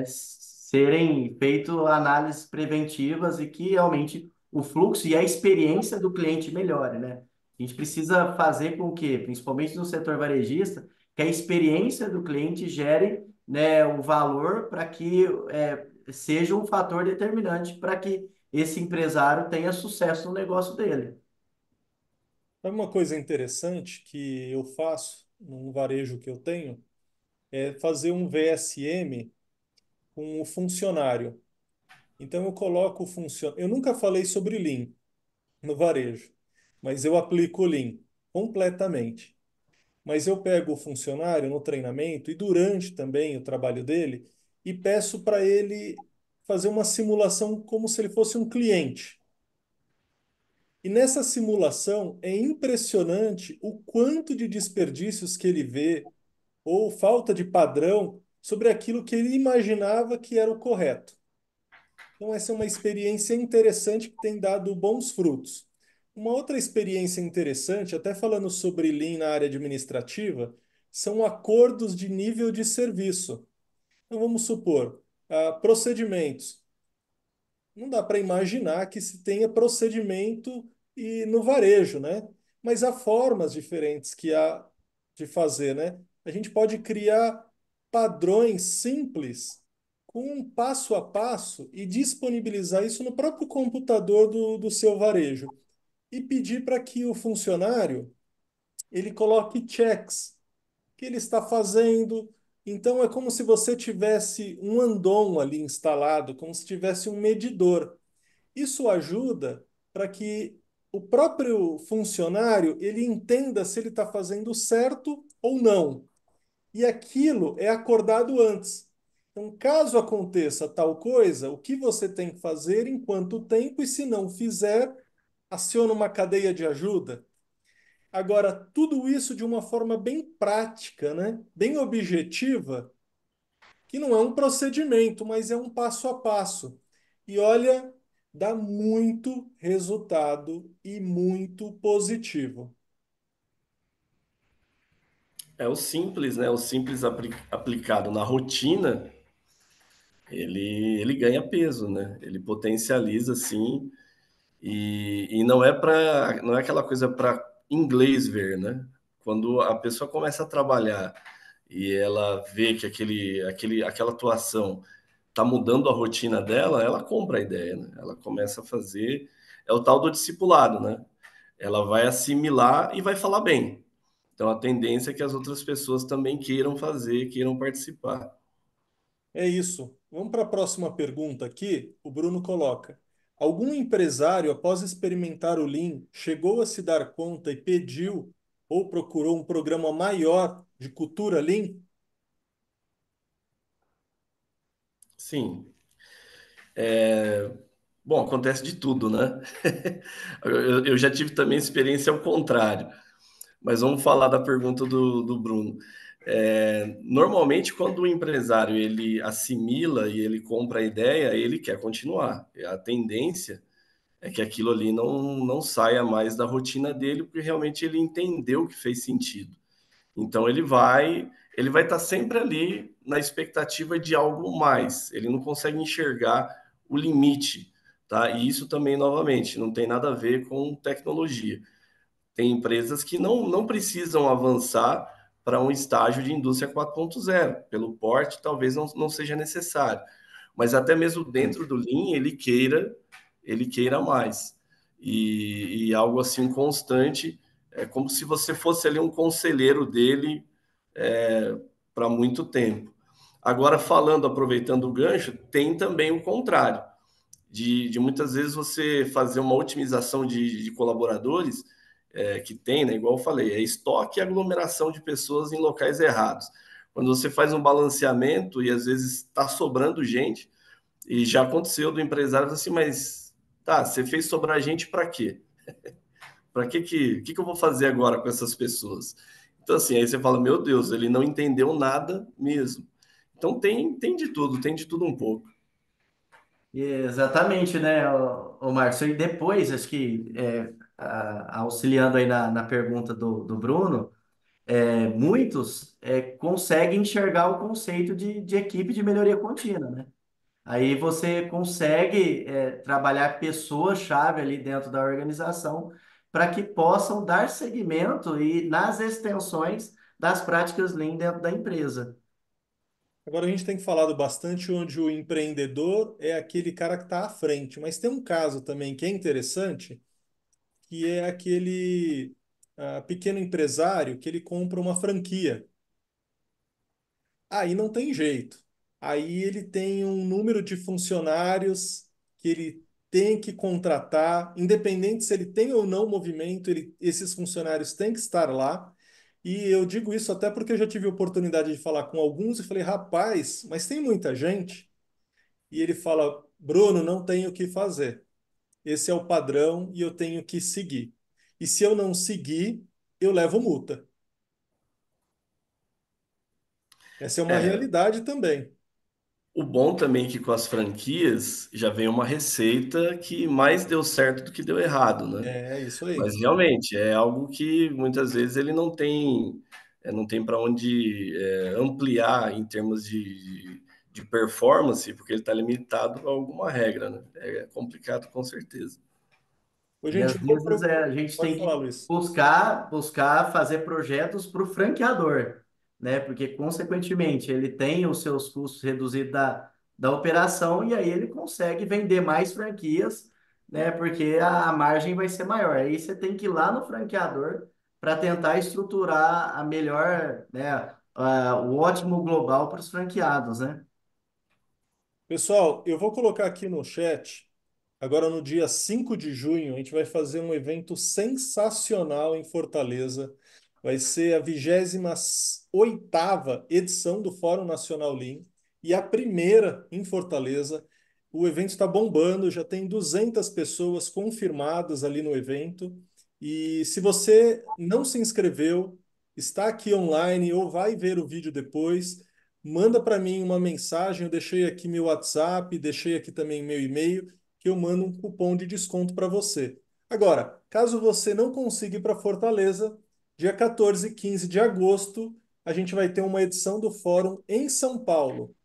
serem feitas análises preventivas e que realmente o fluxo e a experiência do cliente melhore, né? A gente precisa fazer com que, principalmente no setor varejista, que a experiência do cliente gere, né, o valor para que seja um fator determinante para que esse empresário tenha sucesso no negócio dele. Sabe uma coisa interessante que eu faço num varejo que eu tenho? É fazer um VSM com o funcionário. Então eu coloco o funcionário. Eu nunca falei sobre Lean no varejo, mas eu aplico o Lean completamente. Mas eu pego o funcionário no treinamento e durante também o trabalho dele e peço para ele fazer uma simulação como se ele fosse um cliente. E nessa simulação é impressionante o quanto de desperdícios que ele vê ou falta de padrão sobre aquilo que ele imaginava que era o correto. Então, essa é uma experiência interessante que tem dado bons frutos. Uma outra experiência interessante, até falando sobre Lean na área administrativa, são acordos de nível de serviço. Então, vamos supor, procedimentos. Não dá para imaginar que se tenha procedimento e no varejo, né? Mas há formas diferentes que há de fazer, né? A gente pode criar padrões simples com um passo a passo e disponibilizar isso no próprio computador do seu varejo e pedir para que o funcionário ele coloque checks que ele está fazendo. Então é como se você tivesse um andon ali instalado, como se tivesse um medidor. Isso ajuda para que o próprio funcionário ele entenda se ele está fazendo certo ou não. E aquilo é acordado antes. Então, caso aconteça tal coisa, o que você tem que fazer, em quanto tempo, e se não fizer, aciona uma cadeia de ajuda. Agora, tudo isso de uma forma bem prática, né? Bem objetiva, que não é um procedimento, mas é um passo a passo. E olha, dá muito resultado e muito positivo. É o simples, né? O simples aplicado na rotina, ele ganha peso, né? Ele potencializa, assim, e não é aquela coisa para inglês ver, né? Quando a pessoa começa a trabalhar e ela vê que aquela atuação está mudando a rotina dela, ela compra a ideia, né? Ela começa a fazer, é o tal do discipulado, né? Ela vai assimilar e vai falar bem. Então a tendência é que as outras pessoas também queiram fazer, queiram participar. É isso. Vamos para a próxima pergunta aqui. O Bruno coloca: algum empresário, após experimentar o Lean, chegou a se dar conta e pediu ou procurou um programa maior de cultura Lean? Sim, Bom, acontece de tudo, né? Eu já tive também experiência ao contrário, mas vamos falar da pergunta do Bruno. Normalmente, quando o empresário ele assimila e ele compra a ideia, ele quer continuar. A tendência é que aquilo ali não saia mais da rotina dele, porque realmente ele entendeu que fez sentido. Então ele vai estar sempre ali na expectativa de algo mais. Ele não consegue enxergar o limite, tá? E isso também, novamente, não tem nada a ver com tecnologia. Tem empresas que não precisam avançar para um estágio de indústria 4.0. Pelo porte, talvez não seja necessário. Mas até mesmo dentro do Lean, ele queira mais. E algo assim constante, é como se você fosse ali um conselheiro dele para muito tempo. Agora, falando, aproveitando o gancho, tem também o contrário, de muitas vezes você fazer uma otimização de colaboradores, que tem, né, igual eu falei, é estoque e aglomeração de pessoas em locais errados. Quando você faz um balanceamento e às vezes está sobrando gente, e já aconteceu do empresário assim, mas tá, você fez sobrar gente para quê? Para que eu vou fazer agora com essas pessoas? Então, assim, aí você fala, meu Deus, ele não entendeu nada mesmo. Então, tem de tudo, tem de tudo um pouco. Exatamente, né, o Márcio? E depois, acho que auxiliando aí na pergunta do Bruno, muitos conseguem enxergar o conceito de equipe de melhoria contínua, né? Aí você consegue trabalhar pessoas-chave ali dentro da organização para que possam dar seguimento e nas extensões das práticas Lean dentro da empresa. Agora a gente tem falado bastante onde o empreendedor é aquele cara que está à frente, mas tem um caso também que é interessante, que é aquele pequeno empresário que ele compra uma franquia. Aí não tem jeito. Aí ele tem um número de funcionários que ele tem que contratar, independente se ele tem ou não movimento, esses funcionários têm que estar lá. E eu digo isso até porque eu já tive a oportunidade de falar com alguns e falei, rapaz, mas tem muita gente. E ele fala, Bruno, não tenho o que fazer. Esse é o padrão e eu tenho que seguir. E se eu não seguir, eu levo multa. Essa é uma É, realidade também. o bom também é que com as franquias já vem uma receita que mais deu certo do que deu errado, né? É isso aí. Mas realmente é algo que muitas vezes ele não tem para onde ampliar em termos de performance, porque ele está limitado a alguma regra, né? É complicado com certeza. Ô, E gente, às vezes a gente pode tem falar, que Luiz. buscar fazer projetos para o franqueador, né? Porque, consequentemente, ele tem os seus custos reduzidos da operação e aí ele consegue vender mais franquias, né? Porque a margem vai ser maior. Aí você tem que ir lá no franqueador para tentar estruturar a melhor, né? O ótimo global para os franqueados, né? Pessoal, eu vou colocar aqui no chat. Agora, no dia 5 de junho, a gente vai fazer um evento sensacional em Fortaleza. Vai ser a 28ª edição do Fórum Nacional Lean e a primeira em Fortaleza. O evento está bombando, já tem 200 pessoas confirmadas ali no evento. E se você não se inscreveu, está aqui online ou vai ver o vídeo depois, manda para mim uma mensagem. Eu deixei aqui meu WhatsApp, deixei aqui também meu e-mail, que eu mando um cupom de desconto para você. Agora, caso você não consiga ir para Fortaleza, dia 14 e 15 de agosto, a gente vai ter uma edição do Fórum em São Paulo.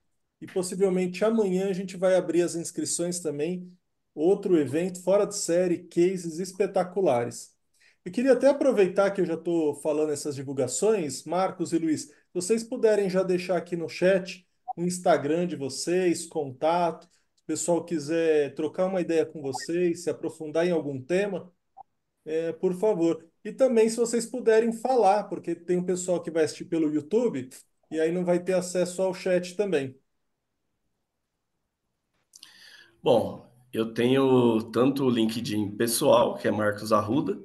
E possivelmente amanhã a gente vai abrir as inscrições também. Outro evento fora de série, cases espetaculares. Eu queria até aproveitar que eu já estou falando essas divulgações, Marcos e Luiz, se vocês puderem já deixar aqui no chat o Instagram de vocês, contato, se o pessoal quiser trocar uma ideia com vocês, se aprofundar em algum tema, por favor. E também se vocês puderem falar, porque tem um pessoal que vai assistir pelo YouTube e aí não vai ter acesso ao chat também. Bom, eu tenho tanto o LinkedIn pessoal, que é Marcos Arruda,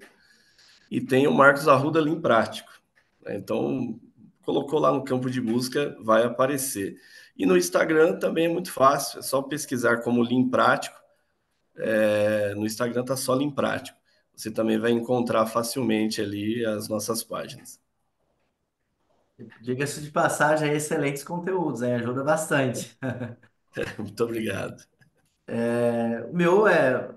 e tenho o Marcos Arruda Lean Prático, né? Então, colocou lá no campo de busca, vai aparecer. E no Instagram também é muito fácil, é só pesquisar como Lean Prático, no Instagram tá só Lean Prático. Você também vai encontrar facilmente ali as nossas páginas. Diga-se de passagem, é excelentes conteúdos, hein? Ajuda bastante. Muito obrigado. O meu é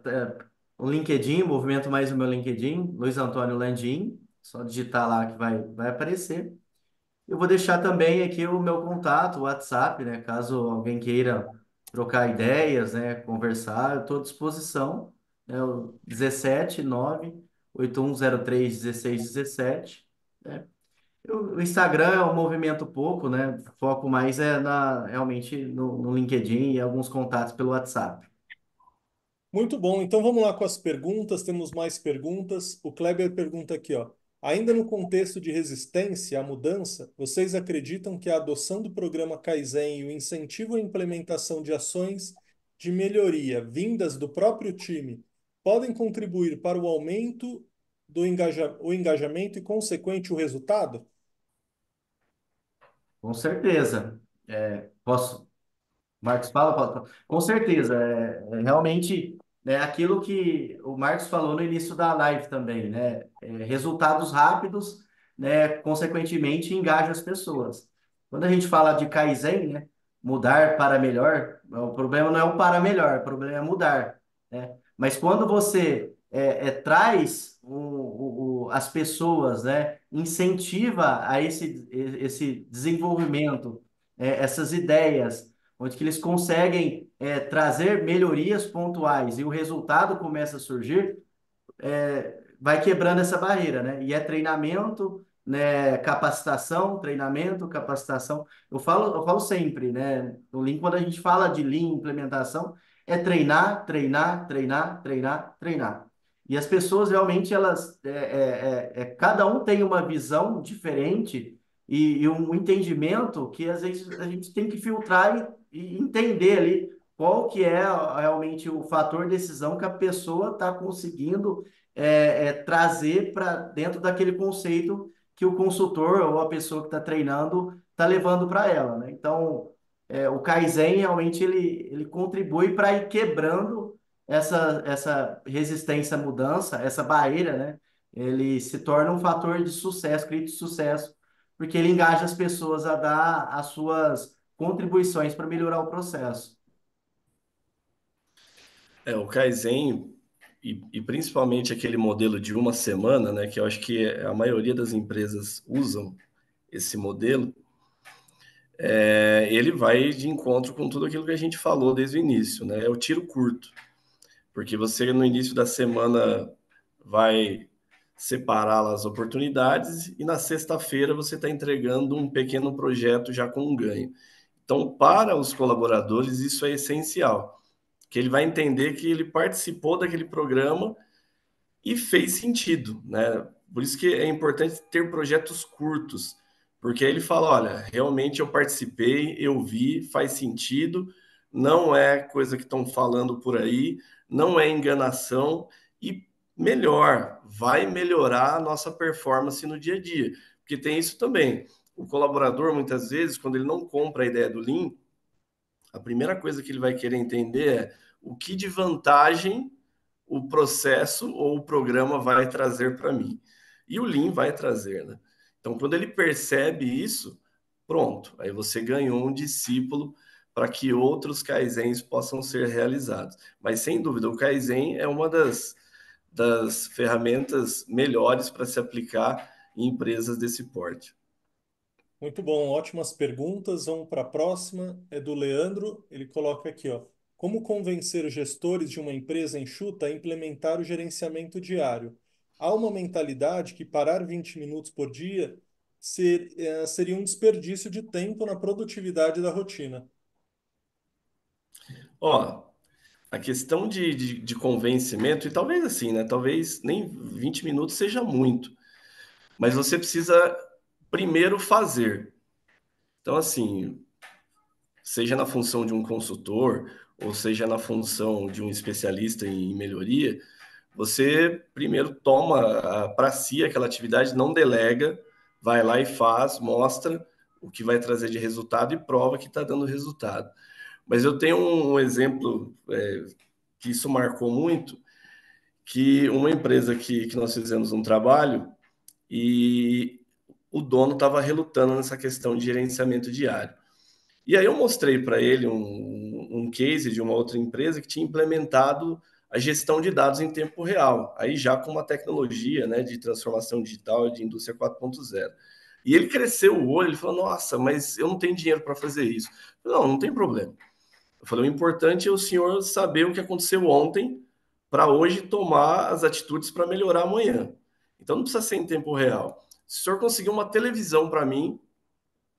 o LinkedIn, movimento mais o meu LinkedIn, Luiz Antônio Landim. Só digitar lá que vai aparecer. Eu vou deixar também aqui o meu contato, o WhatsApp, né? Caso alguém queira trocar ideias, né? Conversar, eu estou à disposição. É o 17981031617. Né? O Instagram é um movimento pouco, né? Foco mais realmente no LinkedIn e alguns contatos pelo WhatsApp. Muito bom. Então vamos lá com as perguntas. Temos mais perguntas. O Kleber pergunta aqui, ó. Ainda no contexto de resistência à mudança, vocês acreditam que a adoção do programa Kaizen e o incentivo à implementação de ações de melhoria vindas do próprio time podem contribuir para o aumento do o engajamento e consequente o resultado? Com certeza. Posso Marcos fala, com certeza, realmente é aquilo que o Marcos falou no início da live também, né? Resultados rápidos, né? Consequentemente, engaja as pessoas. Quando a gente fala de Kaizen, né? Mudar para melhor, o problema não é o para melhor, o problema é mudar, né? Mas quando você traz as pessoas, né? Incentiva a esse desenvolvimento, essas ideias onde que eles conseguem trazer melhorias pontuais e o resultado começa a surgir, vai quebrando essa barreira, né? E é treinamento, né? Capacitação, treinamento, capacitação. Eu falo sempre, né? No Lean, quando a gente fala de Lean, implementação, é treinar, treinar, treinar, treinar, treinar. E as pessoas realmente, cada um tem uma visão diferente e um entendimento que às vezes a gente tem que filtrar e entender ali qual que é realmente o fator decisão que a pessoa está conseguindo trazer para dentro daquele conceito que o consultor ou a pessoa que está treinando está levando para ela, né? Então, o Kaizen realmente ele contribui para ir quebrando essa resistência à mudança, essa barreira, né? Ele se torna um fator de sucesso, crítico de sucesso, porque ele engaja as pessoas a dar as suas contribuições para melhorar o processo. O Kaizen, e principalmente aquele modelo de uma semana, né, que eu acho que a maioria das empresas usam esse modelo, ele vai de encontro com tudo aquilo que a gente falou desde o início, né? É o tiro curto, porque você no início da semana vai separar as oportunidades e na sexta-feira você está entregando um pequeno projeto já com um ganho. Então, para os colaboradores, isso é essencial, que ele vai entender que ele participou daquele programa e fez sentido, né? Por isso que é importante ter projetos curtos, porque aí ele fala, olha, realmente eu participei, eu vi, faz sentido, não é coisa que estão falando por aí, não é enganação e melhor, vai melhorar a nossa performance no dia a dia, porque tem isso também. O colaborador, muitas vezes, quando ele não compra a ideia do Lean, a primeira coisa que ele vai querer entender é o que de vantagem o processo ou o programa vai trazer para mim. E o Lean vai trazer, né? Então, quando ele percebe isso, pronto, aí você ganhou um discípulo para que outros Kaizens possam ser realizados. Mas, sem dúvida, o Kaizen é uma das ferramentas melhores para se aplicar em empresas desse porte. Muito bom, ótimas perguntas. Vamos para a próxima. É do Leandro. Ele coloca aqui, ó. Como convencer gestores de uma empresa enxuta a implementar o gerenciamento diário? Há uma mentalidade que parar 20 minutos por dia seria um desperdício de tempo na produtividade da rotina. Ó, a questão de convencimento, e talvez assim, né? Talvez nem 20 minutos seja muito, mas você precisa primeiro fazer. Então, assim, seja na função de um consultor, ou seja na função de um especialista em melhoria, você primeiro toma para si aquela atividade, não delega, vai lá e faz, mostra o que vai trazer de resultado e prova que está dando resultado. Mas eu tenho um exemplo que isso marcou muito, que uma empresa que nós fizemos um trabalho e o dono estava relutando nessa questão de gerenciamento diário. E aí eu mostrei para ele um case de uma outra empresa que tinha implementado a gestão de dados em tempo real, aí já com uma tecnologia, né, de transformação digital de indústria 4.0. E ele cresceu o olho, ele falou, nossa, mas eu não tenho dinheiro para fazer isso. Eu falei, não, não tem problema. Eu falei, o importante é o senhor saber o que aconteceu ontem para hoje tomar as atitudes para melhorar amanhã. Então não precisa ser em tempo real. Se o senhor conseguir uma televisão para mim,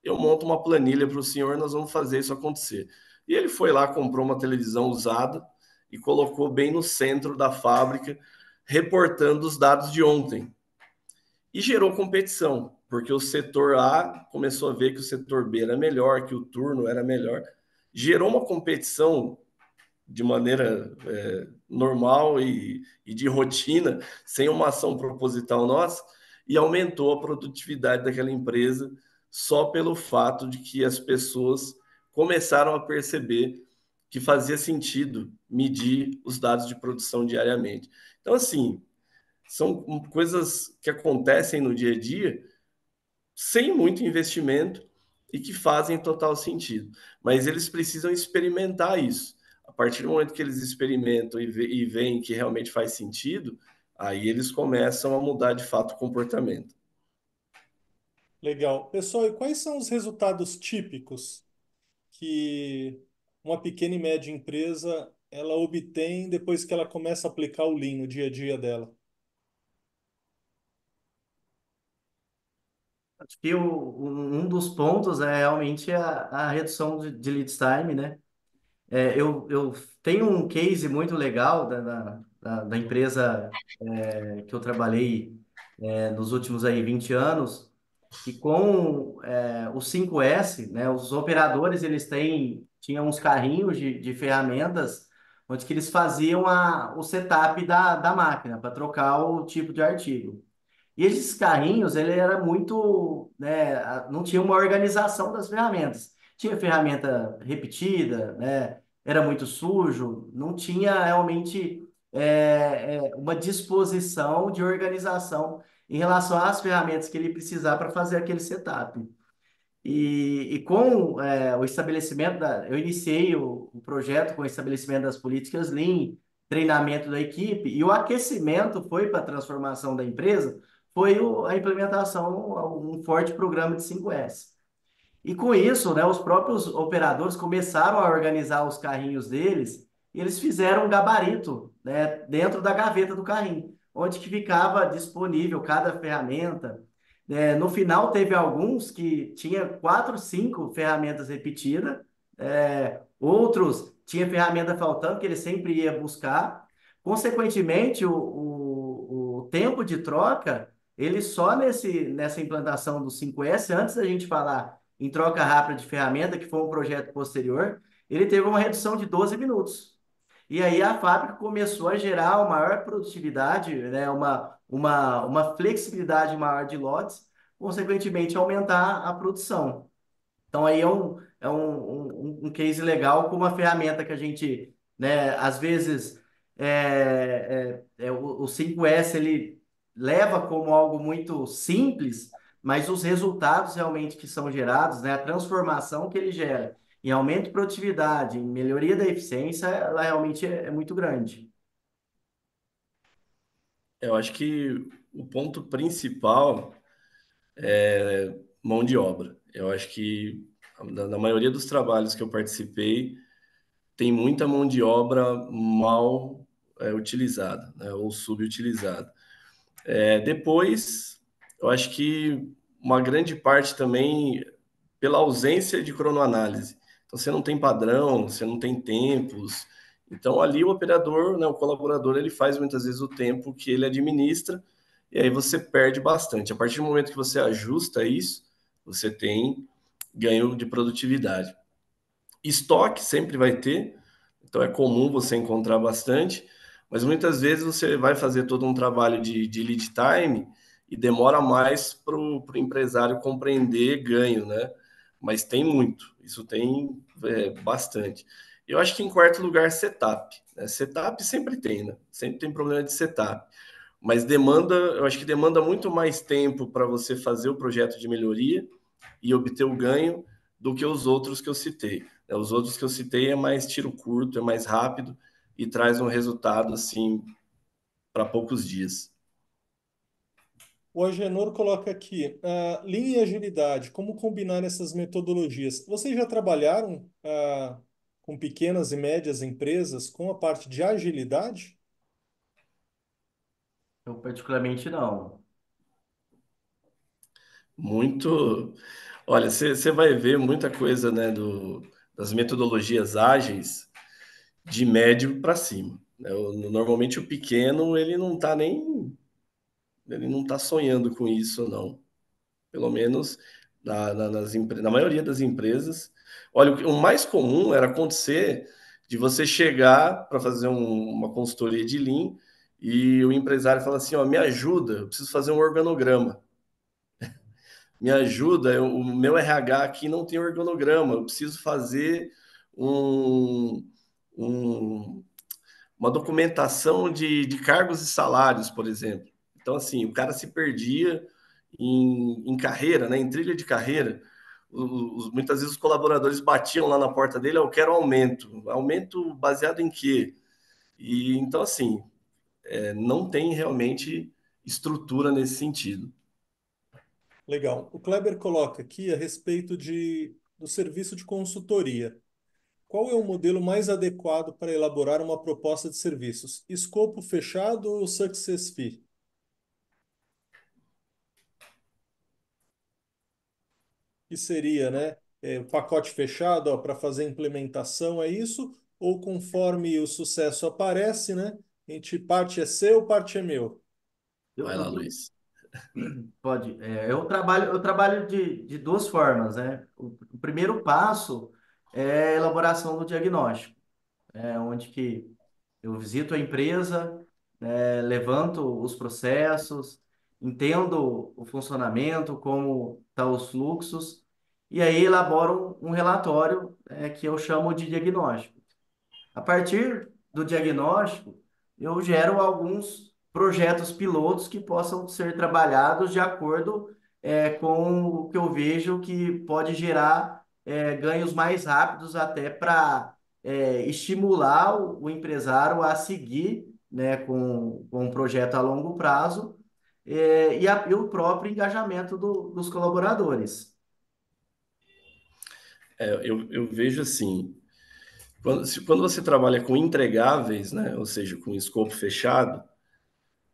eu monto uma planilha para o senhor, nós vamos fazer isso acontecer. E ele foi lá, comprou uma televisão usada e colocou bem no centro da fábrica, reportando os dados de ontem. E gerou competição, porque o setor A começou a ver que o setor B era melhor, que o turno era melhor. Gerou uma competição de maneira normal e de rotina, sem uma ação proposital nossa, e aumentou a produtividade daquela empresa só pelo fato de que as pessoas começaram a perceber que fazia sentido medir os dados de produção diariamente. Então, assim, são coisas que acontecem no dia a dia sem muito investimento e que fazem total sentido. Mas eles precisam experimentar isso. A partir do momento que eles experimentam e veem que realmente faz sentido, aí eles começam a mudar de fato o comportamento. Legal. Pessoal, e quais são os resultados típicos que uma pequena e média empresa ela obtém depois que ela começa a aplicar o Lean no dia a dia dela? Acho que um dos pontos é realmente a redução de lead time, né? Eu tenho um case muito legal da empresa que eu trabalhei nos últimos aí 20 anos, que com o 5S, né, os operadores eles tinham uns carrinhos de ferramentas onde que eles faziam o setup da máquina para trocar o tipo de artigo. E esses carrinhos, ele era muito, né, não tinha uma organização das ferramentas. Tinha ferramenta repetida, né, era muito sujo, não tinha realmente uma disposição de organização em relação às ferramentas que ele precisava para fazer aquele setup. E com o estabelecimento eu iniciei o projeto com o estabelecimento das políticas Lean, treinamento da equipe, e o aquecimento foi para a transformação da empresa, foi a implementação, um forte programa de 5S. E com isso, né, os próprios operadores começaram a organizar os carrinhos deles, e eles fizeram um gabarito, né, dentro da gaveta do carrinho, onde que ficava disponível cada ferramenta. No final, teve alguns que tinha 4, 5 ferramentas repetidas, outros tinha ferramenta faltando, que ele sempre ia buscar. Consequentemente, o tempo de troca, ele só nessa implantação do 5S, antes da gente falar em troca rápida de ferramenta, que foi um projeto posterior, ele teve uma redução de 12 minutos. E aí a fábrica começou a gerar uma maior produtividade, né, uma flexibilidade maior de lotes, consequentemente aumentar a produção. Então aí é um case legal com uma ferramenta que a gente, né, às vezes o 5S ele leva como algo muito simples, mas os resultados realmente que são gerados, né, a transformação que ele gera em aumento de produtividade, em melhoria da eficiência, ela realmente é muito grande. Eu acho que o ponto principal é mão de obra. Eu acho que na maioria dos trabalhos que eu participei, tem muita mão de obra mal utilizada, né, ou subutilizada. Depois, eu acho que uma grande parte também pela ausência de cronoanálise. Então, você não tem padrão, você não tem tempos. Então, ali o operador, né, o colaborador, ele faz muitas vezes o tempo que ele administra, e aí você perde bastante. A partir do momento que você ajusta isso, você tem ganho de produtividade. Estoque sempre vai ter, então é comum você encontrar bastante, mas muitas vezes você vai fazer todo um trabalho de lead time e demora mais para o empresário compreender ganho, né? Mas tem muito, isso tem bastante. Eu acho que em quarto lugar, setup. Né? Setup sempre tem, né? Sempre tem problema de setup. Mas eu acho que demanda muito mais tempo para você fazer o projeto de melhoria e obter o ganho do que os outros que eu citei. Né? Os outros que eu citei é mais tiro curto, é mais rápido e traz um resultado assim para poucos dias. O Agenor coloca aqui, linha e agilidade, como combinar essas metodologias? Vocês já trabalharam com pequenas e médias empresas com a parte de agilidade? Eu particularmente não. Muito. Olha, você vai ver muita coisa, né, das metodologias ágeis de médio para cima. Né? Normalmente o pequeno ele não está sonhando com isso, não. Pelo menos na maioria das empresas. Olha, o mais comum era acontecer de você chegar para fazer uma consultoria de Lean e o empresário fala assim, ó, me ajuda, eu preciso fazer um organograma. Me ajuda, o meu RH aqui não tem organograma, eu preciso fazer um, um, uma documentação de cargos e salários, por exemplo. Então, assim, o cara se perdia em carreira, né, em trilha de carreira. Muitas vezes os colaboradores batiam lá na porta dele, eu quero aumento. Aumento baseado em quê? E então, assim, não tem realmente estrutura nesse sentido. Legal. O Kleber coloca aqui a respeito do serviço de consultoria. Qual é o modelo mais adequado para elaborar uma proposta de serviços? Escopo fechado ou success fee? Que seria, né? O pacote fechado para fazer a implementação, é isso? Ou conforme o sucesso aparece, né? A gente, parte é seu, parte é meu. Eu, Vai lá, eu, Luiz. Pode. Eu trabalho de duas formas, né? O primeiro passo é a elaboração do diagnóstico, onde que eu visito a empresa, levanto os processos, entendo o funcionamento, como estão os fluxos, e aí elaboro um relatório, que eu chamo de diagnóstico. A partir do diagnóstico, eu gero alguns projetos pilotos que possam ser trabalhados de acordo com o que eu vejo que pode gerar ganhos mais rápidos até para estimular o empresário a seguir, né, com um projeto a longo prazo e o próprio engajamento dos colaboradores. Eu vejo assim, quando você trabalha com entregáveis, né, ou seja, com escopo fechado,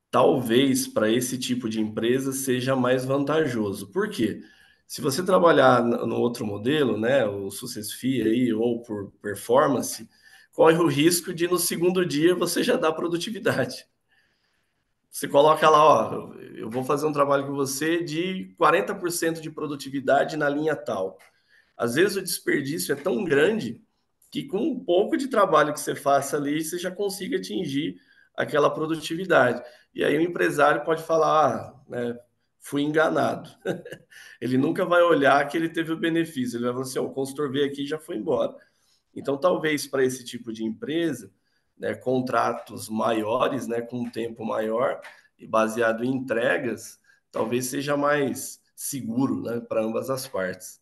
talvez para esse tipo de empresa seja mais vantajoso. Por quê? Se você trabalhar no outro modelo, né, o Success Fee aí, ou por performance, corre o risco de no segundo dia você já dar produtividade. Você coloca lá, ó, eu vou fazer um trabalho com você de 40% de produtividade na linha tal. Às vezes o desperdício é tão grande que com um pouco de trabalho que você faça ali, você já consiga atingir aquela produtividade. E aí o empresário pode falar, né, fui enganado. Ele nunca vai olhar que ele teve o benefício. Ele vai falar assim, ó, o consultor veio aqui e já foi embora. Então, talvez para esse tipo de empresa, né, contratos maiores, né, com um tempo maior e baseado em entregas, talvez seja mais seguro, né, para ambas as partes.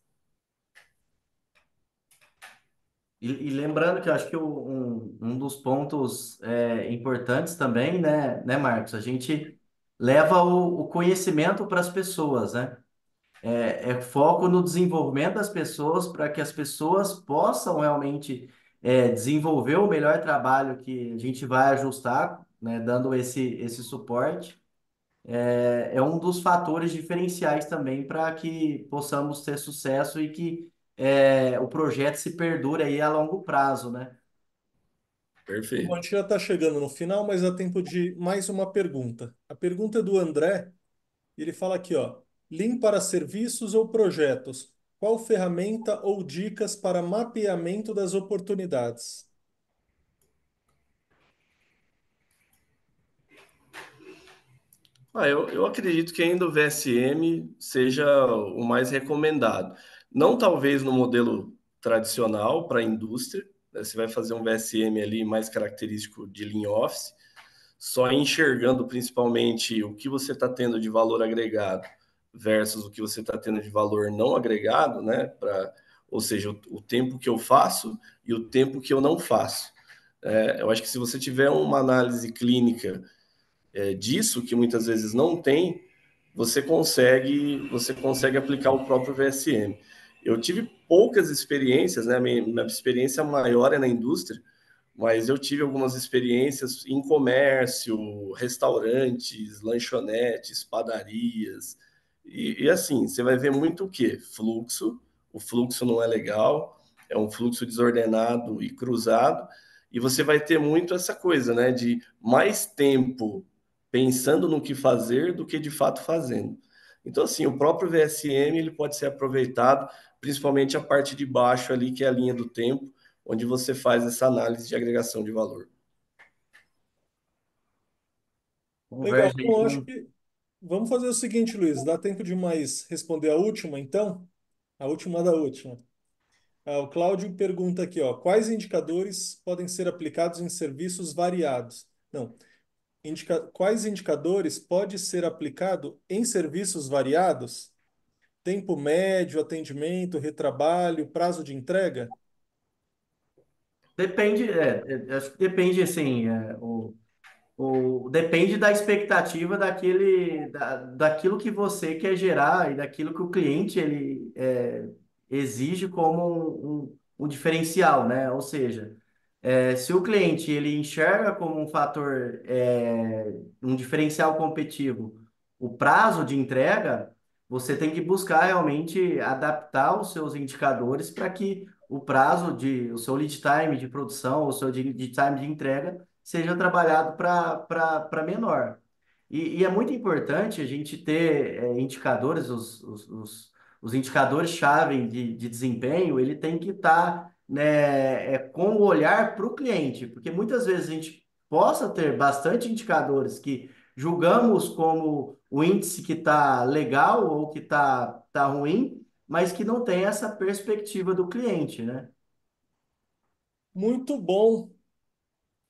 E lembrando que eu acho que um dos pontos importantes também, né, Marcos, a gente leva o conhecimento para as pessoas, né? É foco no desenvolvimento das pessoas para que as pessoas possam realmente desenvolver o melhor trabalho que a gente vai ajustar, né, dando esse suporte. É um dos fatores diferenciais também para que possamos ter sucesso e que o projeto se perdure aí a longo prazo, né? Bom, a Perfeito. gente já está chegando no final, mas há tempo de mais uma pergunta. A pergunta é do André. Ele fala aqui, ó, Lean para serviços ou projetos? Qual ferramenta ou dicas para mapeamento das oportunidades? Eu acredito que ainda o VSM seja o mais recomendado. Não talvez no modelo tradicional para a indústria, né? Você vai fazer um VSM ali mais característico de Lean Office, só enxergando principalmente o que você está tendo de valor agregado versus o que você está tendo de valor não agregado, né? Ou seja, o tempo que eu faço e o tempo que eu não faço. Eu acho que se você tiver uma análise clínica disso, que muitas vezes não tem, você consegue aplicar o próprio VSM. Eu tive poucas experiências, né? Minha experiência maior é na indústria, mas eu tive algumas experiências em comércio, restaurantes, lanchonetes, padarias. E assim, você vai ver muito o quê? Fluxo. O fluxo não é legal, é um fluxo desordenado e cruzado. E você vai ter muito essa coisa, né? De mais tempo pensando no que fazer do que de fato fazendo. Então, assim, o próprio VSM ele pode ser aproveitado, principalmente a parte de baixo ali, que é a linha do tempo, onde você faz essa análise de agregação de valor. Legal. Converge aí Bom, acho com. que vamos fazer o seguinte, Luiz. Dá tempo de mais responder a última, então? A última da última. O Cláudio pergunta aqui, ó, quais indicadores podem ser aplicados em serviços variados? Não, quais indicadores pode ser aplicado em serviços variados? Tempo médio, atendimento, retrabalho, prazo de entrega? Depende, acho que depende, assim, depende da expectativa daquilo que você quer gerar e daquilo que o cliente exige como um diferencial, né? Ou seja, se o cliente ele enxerga como um fator, um diferencial competitivo, o prazo de entrega, você tem que buscar realmente adaptar os seus indicadores para que o seu lead time de produção, o seu lead time de entrega seja trabalhado para menor. E é muito importante a gente ter indicadores, os indicadores-chave de desempenho, ele tem que estar né, com o olhar para o cliente, porque muitas vezes a gente possa ter bastante indicadores que julgamos como o índice que está legal ou que tá ruim, mas que não tem essa perspectiva do cliente, né? Muito bom,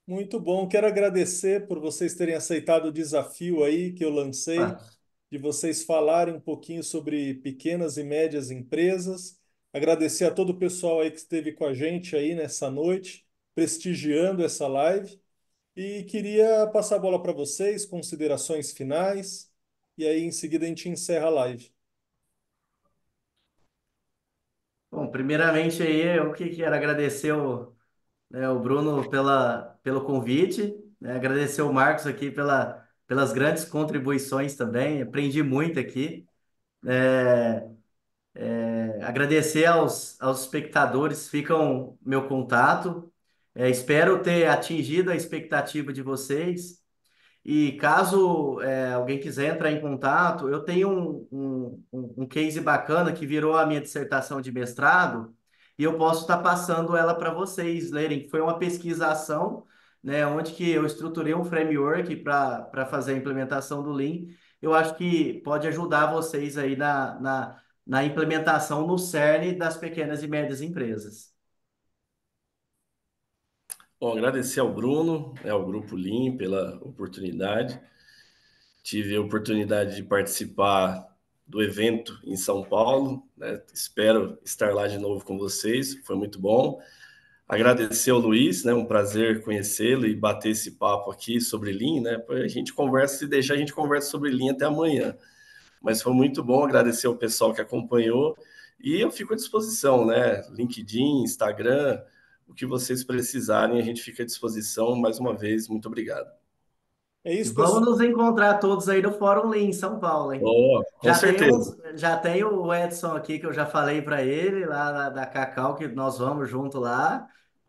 muito bom. Quero agradecer por vocês terem aceitado o desafio aí que eu lancei, Ah, de vocês falarem um pouquinho sobre pequenas e médias empresas. Agradecer a todo o pessoal aí que esteve com a gente aí nessa noite, prestigiando essa live. E queria passar a bola para vocês, considerações finais, e aí em seguida a gente encerra a live. bom, primeiramente aí eu que quero agradecer o Bruno pelo convite, né? Agradecer o Marcos aqui pelas grandes contribuições também, aprendi muito aqui. Agradecer aos espectadores, ficam meu contato. Espero ter atingido a expectativa de vocês. E caso alguém quiser entrar em contato, eu tenho um case bacana que virou a minha dissertação de mestrado e eu posso estar passando ela para vocês lerem. Foi uma pesquisação, né, onde que eu estruturei um framework para fazer a implementação do Lean. Eu acho que pode ajudar vocês aí na implementação no cerne das pequenas e médias empresas. Bom, agradecer ao Bruno, ao Grupo Lean pela oportunidade. Tive a oportunidade de participar do evento em São Paulo, né? Espero estar lá de novo com vocês, foi muito bom. Agradecer ao Luiz, né? Um prazer conhecê-lo e bater esse papo aqui sobre Lean, né? A gente conversa, se deixar, a gente conversa sobre Lean até amanhã. Mas foi muito bom, agradecer ao pessoal que acompanhou e eu fico à disposição, né? LinkedIn, Instagram, o que vocês precisarem, a gente fica à disposição. Mais uma vez, muito obrigado. É isso, Vamos nos pessoal. encontrar todos aí no Fórum Lean, em São Paulo, hein? Oh, com certeza. Já tem o Edson aqui que eu já falei para ele, lá da Cacau, que nós vamos junto lá.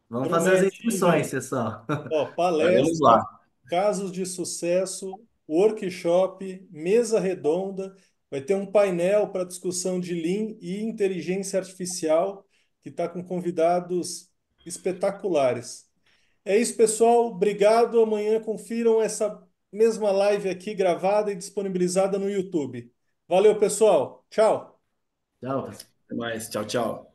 Vamos fazer as Promete, hein, inscrições, gente? pessoal. Ó, Estaremos palestra, lá. casos de sucesso, workshop, mesa redonda. Vai ter um painel para discussão de Lean e inteligência artificial, que está com convidados espetaculares. É isso, pessoal. Obrigado. Amanhã confiram essa mesma live aqui gravada e disponibilizada no YouTube. Valeu, pessoal. Tchau. Tchau, pessoal. Até mais. Tchau, tchau.